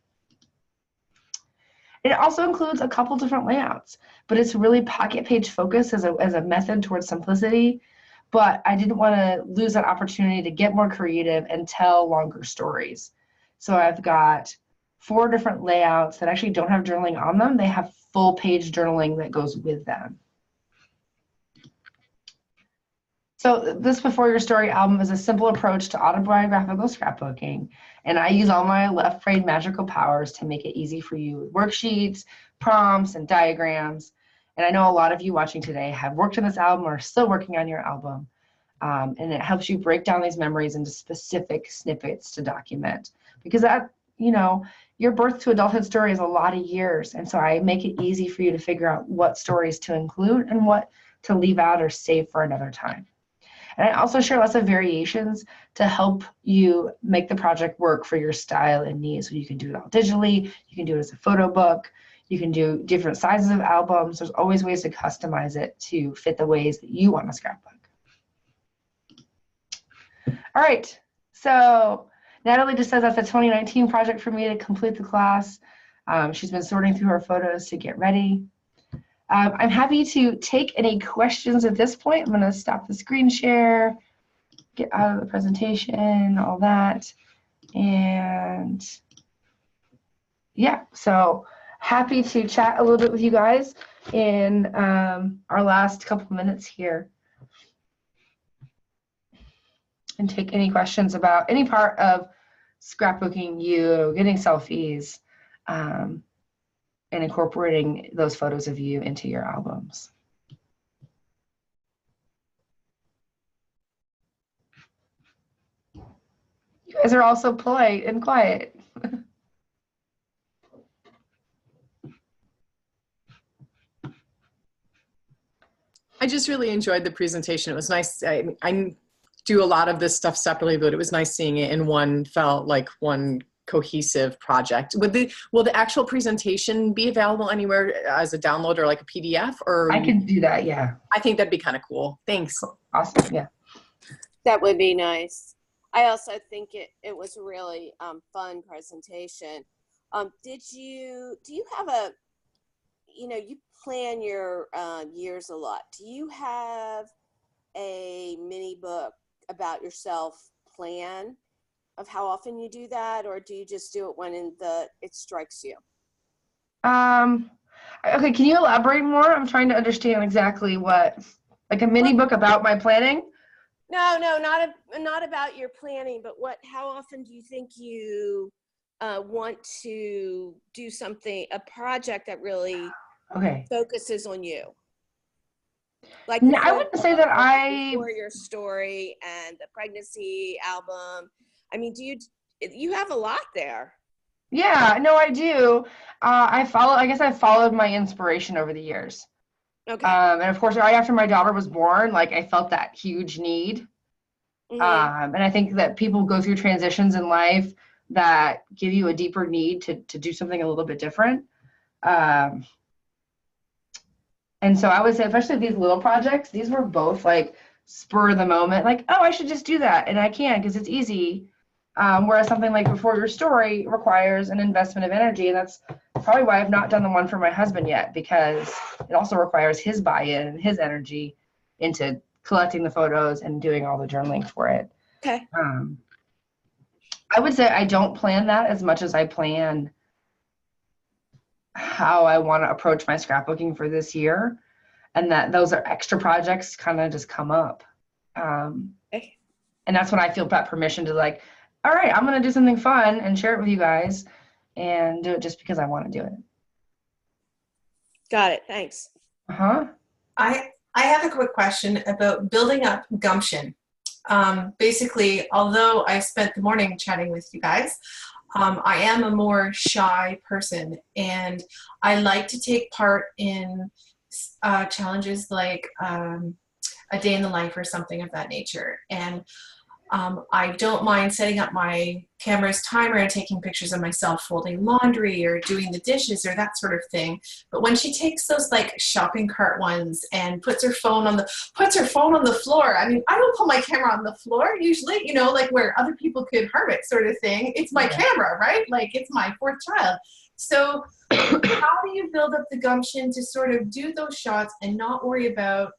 It also includes a couple different layouts, but it's really pocket page focused as a method towards simplicity. But I didn't want to lose that opportunity to get more creative and tell longer stories. So I've got 4 different layouts that actually don't have journaling on them. They have full page journaling that goes with them. So this Before Your Story album is a simple approach to autobiographical scrapbooking, and I use all my left brain magical powers to make it easy for you with worksheets, prompts, and diagrams. And I know a lot of you watching today have worked on this album or are still working on your album, and it helps you break down these memories into specific snippets to document. Because that, your birth to adulthood story is a lot of years, and so I make it easy for you to figure out what stories to include and what to leave out or save for another time. And I also share lots of variations to help you make the project work for your style and needs. So you can do it all digitally, you can do it as a photo book, you can do different sizes of albums. There's always ways to customize it to fit the ways that you want a scrapbook. All right, so Natalie just says that's a 2019 project for me to complete the class. She's been sorting through her photos to get ready. I'm happy to take any questions at this point. I'm going to stop the screen share, get out of the presentation, all that. And yeah, so happy to chat a little bit with you guys in our last couple minutes here. And take any questions about any part of scrapbooking you, getting selfies, and incorporating those photos of you into your albums. You guys are all so polite and quiet. I just really enjoyed the presentation. It was nice. I do a lot of this stuff separately, but it was nice seeing it in one, felt like one cohesive project. Will the actual presentation be available anywhere as a download or like a PDF? Or I can do that, yeah. I think that'd be kind of cool. Thanks. Awesome, yeah. That would be nice. I also think it was a really fun presentation. Do you have you plan your years a lot. Do you have a mini book about yourself plan of how often you do that, or do you just do it when it strikes you? Okay, can you elaborate more? I'm trying to understand exactly what, like a mini book about my planning? No, not about your planning, but how often do you think you want to do a project that really focuses on you? Like no, I wouldn't say that Before Your Story and the pregnancy album. I mean, you have a lot there. Yeah, no, I do. I guess I've followed my inspiration over the years. Okay. And of course, right after my daughter was born, like I felt that huge need. Mm-hmm. And I think that people go through transitions in life that give you a deeper need to do something a little bit different. And so I would say, especially these little projects, these were both like spur of the moment, like, oh, I should just do that. And I can because it's easy. Whereas something like Before Your Story requires an investment of energy. And that's probably why I've not done the one for my husband yet, because it also requires his buy-in and his energy into collecting the photos and doing all the journaling for it. Okay. I would say I don't plan that as much as I plan how I want to approach my scrapbooking for this year, and that those are extra projects kind of just come up. Okay. And that's when I feel that permission to like, all right, I'm going to do something fun and share it with you guys and do it just because I want to do it. Got it. Thanks. Uh-huh. I have a quick question about building up gumption. Basically, although I spent the morning chatting with you guys, I am a more shy person, and I like to take part in challenges like a day in the life or something of that nature. And I don't mind setting up my camera's timer and taking pictures of myself folding laundry or doing the dishes or that sort of thing. But when she takes those like shopping cart ones and puts her phone on the floor, I mean, I don't put my camera on the floor usually, you know, like where other people could harm it sort of thing. It's my camera, right? Like it's my fourth child. So how do you build up the gumption to sort of do those shots and not worry about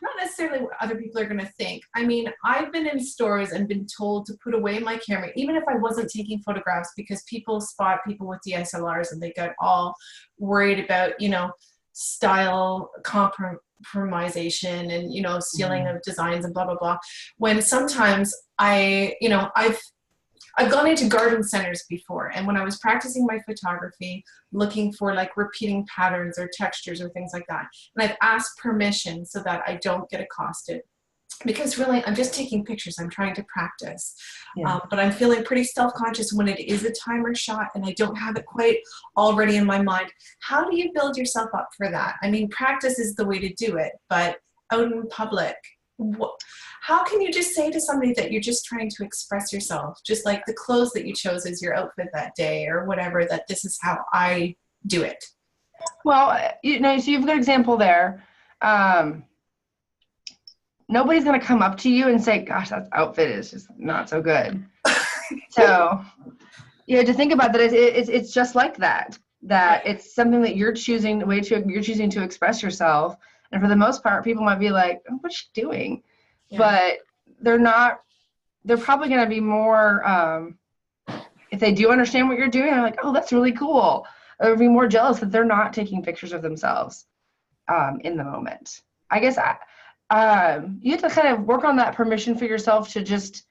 not necessarily what other people are going to think? I mean, I've been in stores and been told to put away my camera, even if I wasn't taking photographs, because people spot people with DSLRs and they get all worried about, you know, style compromisation and, you know, stealing of designs and blah, blah, blah. When sometimes I've gone into garden centers before, and when I was practicing my photography, looking for like repeating patterns or textures or things like that, and I've asked permission so that I don't get accosted, because really I'm just taking pictures, I'm trying to practice. But I'm feeling pretty self-conscious when it is a timer shot and I don't have it quite already in my mind. How do you build yourself up for that? I mean, practice is the way to do it, but out in public, how can you just say to somebody that you're just trying to express yourself, just like the clothes that you chose as your outfit that day or whatever, that this is how I do it? Well, you know, so you have a good example there. Nobody's going to come up to you and say, gosh, that outfit is just not so good. So you have to think about that. It's just like that, it's something that you're choosing, you're choosing to express yourself. And for the most part, people might be like, oh, what's she doing? Yeah. But they're probably going to be more, if they do understand what you're doing, they're like, oh, that's really cool. They'll be more jealous that they're not taking pictures of themselves in the moment. I guess you have to kind of work on that permission for yourself to just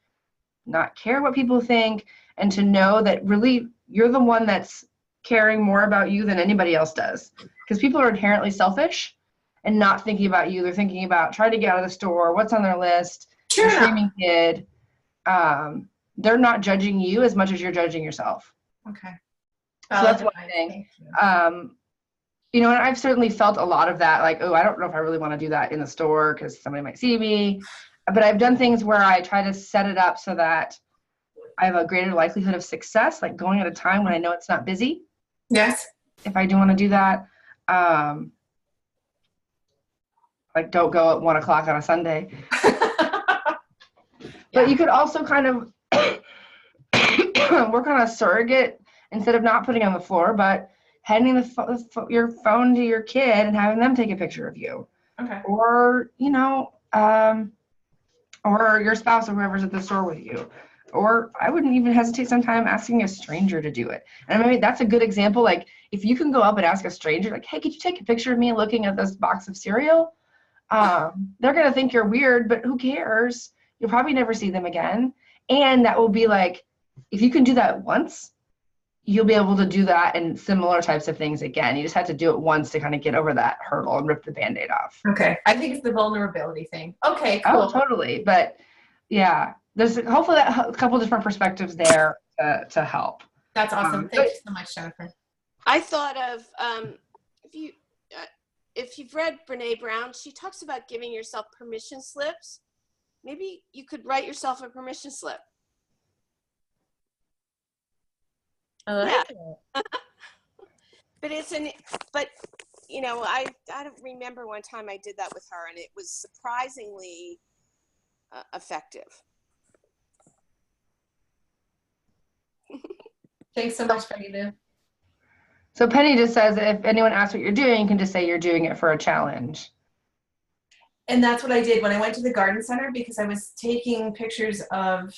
not care what people think, and to know that really you're the one that's caring more about you than anybody else does. Because people are inherently selfish and not thinking about you. They're thinking about trying to get out of the store, what's on their list, Sure. Your screaming kid. They're not judging you as much as you're judging yourself. Okay. So that's one thing. You know, and I've certainly felt a lot of that, like, oh, I don't know if I really want to do that in the store because somebody might see me. But I've done things where I try to set it up so that I have a greater likelihood of success, like going at a time when I know it's not busy. Yes. If I do want to do that. Like, don't go at 1 o'clock on a Sunday. But you could also kind of work on a surrogate instead of not putting it on the floor, but handing your phone to your kid and having them take a picture of you. Okay. Or, you know, or your spouse or whoever's at the store with you. Or I wouldn't even hesitate sometime asking a stranger to do it. And maybe that's a good example. Like, if you can go up and ask a stranger, like, hey, could you take a picture of me looking at this box of cereal? They're going to think you're weird, but who cares? You'll probably never see them again. And that will be like, if you can do that once, you'll be able to do that in similar types of things again. You just have to do it once to kind of get over that hurdle and rip the Band-Aid off. Okay. I think it's the vulnerability thing. Okay, cool. Oh, totally. But yeah, there's hopefully a couple different perspectives there to help. That's awesome. Thank you so much, Jennifer. I thought of, if you've read Brene Brown, she talks about giving yourself permission slips. Maybe you could write yourself a permission slip. I like it. But you know, I don't remember one time I did that with her, and it was surprisingly effective. Thanks so much, Penny Lou. So Penny just says that if anyone asks what you're doing, you can just say you're doing it for a challenge. And that's what I did when I went to the garden center, because I was taking pictures of,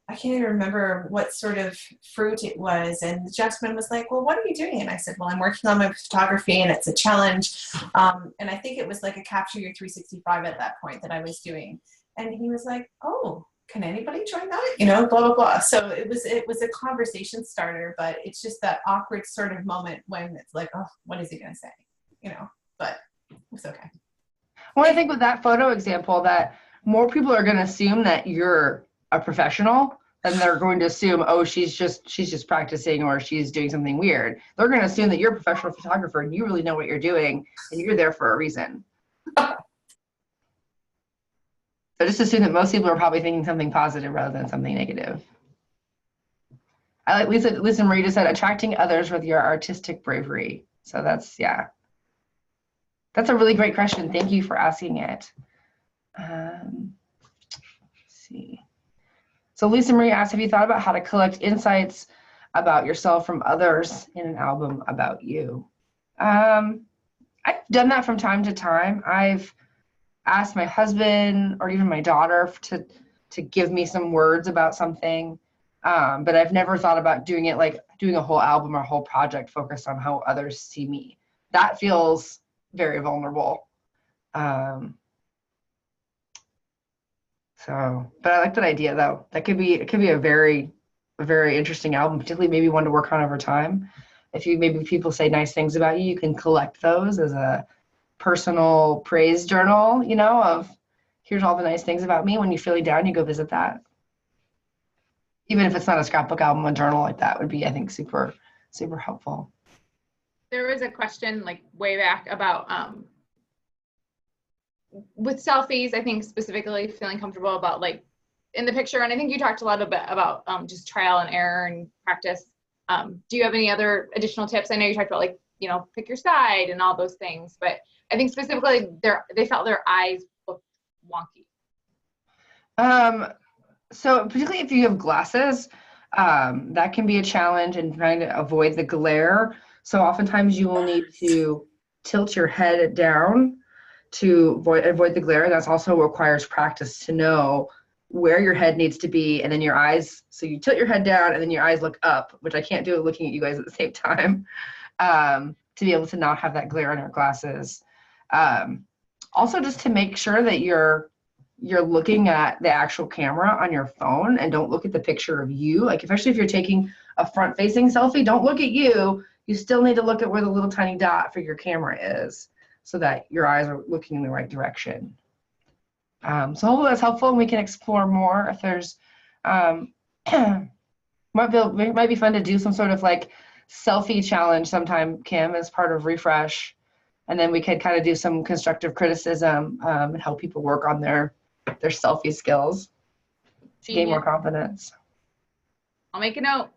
I can't even remember what sort of fruit it was. And the gentleman was like, well, what are you doing? And I said, well, I'm working on my photography and it's a challenge. And I think it was like a Capture Your 365 at that point that I was doing. And he was like, oh, can anybody join that? You know, blah, blah, blah. So it was a conversation starter, but it's just that awkward sort of moment when it's like, oh, what is he going to say? You know, but it's okay. Well, I think with that photo example that more people are going to assume that you're a professional than they're going to assume, oh, she's just practicing or she's doing something weird. They're going to assume that you're a professional photographer and you really know what you're doing and you're there for a reason. So just assume that most people are probably thinking something positive rather than something negative. I like Lisa Marie just said, attracting others with your artistic bravery. So that's, yeah. That's a really great question. Thank you for asking it. Let's see. So Lisa Marie asked, have you thought about how to collect insights about yourself from others in an album about you? I've done that from time to time. I've asked my husband or even my daughter to give me some words about something, but I've never thought about doing it like doing a whole album or a whole project focused on how others see me. That feels very vulnerable. But I like that idea though. It could be a very interesting album, particularly maybe one to work on over time. If maybe people say nice things about you, you can collect those as a personal praise journal, you know, of here's all the nice things about me. When you're feeling down, you go visit that. Even if it's not a scrapbook album, a journal like that would be, I think, super, super helpful. There was a question like way back about with selfies, I think specifically feeling comfortable about like in the picture. And I think you talked a lot about just trial and error and practice. Do you have any other additional tips? I know you talked about like, you know, pick your side and all those things, but I think specifically they felt their eyes looked wonky. So particularly if you have glasses, that can be a challenge in trying to avoid the glare. So oftentimes you will need to tilt your head down to avoid the glare. That also requires practice to know where your head needs to be, and then your eyes. So you tilt your head down and then your eyes look up, which I can't do looking at you guys at the same time, to be able to not have that glare on your glasses. Also just to make sure that you're looking at the actual camera on your phone and don't look at the picture of you. Like, especially if you're taking a front-facing selfie, don't look at you. You still need to look at where the little tiny dot for your camera is so that your eyes are looking in the right direction. So hopefully that's helpful and we can explore more if there's, might be fun to do some sort of like selfie challenge sometime, Kim, as part of Refresh. And then we could kind of do some constructive criticism and help people work on their selfie skills to gain more confidence. I'll make a note.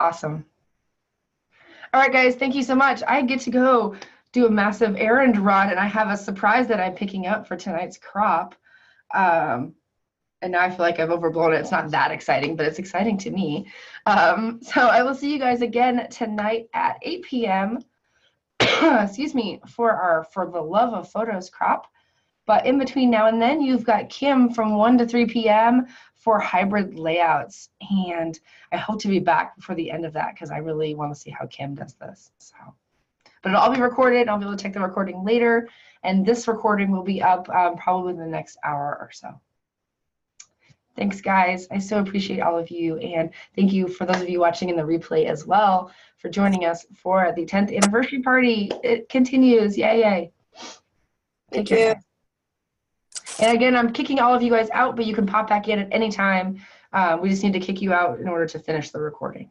Awesome. All right, guys, thank you so much. I get to go do a massive errand run, and I have a surprise that I'm picking up for tonight's crop. And now I feel like I've overblown it. It's not that exciting, but it's exciting to me. So I will see you guys again tonight at 8 p.m. excuse me, for the Love of Photos crop. But in between now and then, you've got Kim from 1 to 3 p.m. for hybrid layouts. And I hope to be back before the end of that because I really want to see how Kim does this. So, but it'll all be recorded. I'll be able to take the recording later. And this recording will be up probably in the next hour or so. Thanks, guys. I so appreciate all of you. And thank you for those of you watching in the replay as well for joining us for the 10th anniversary party. It continues. Yay, yay. Take care. And again, I'm kicking all of you guys out, but you can pop back in at any time. We just need to kick you out in order to finish the recording.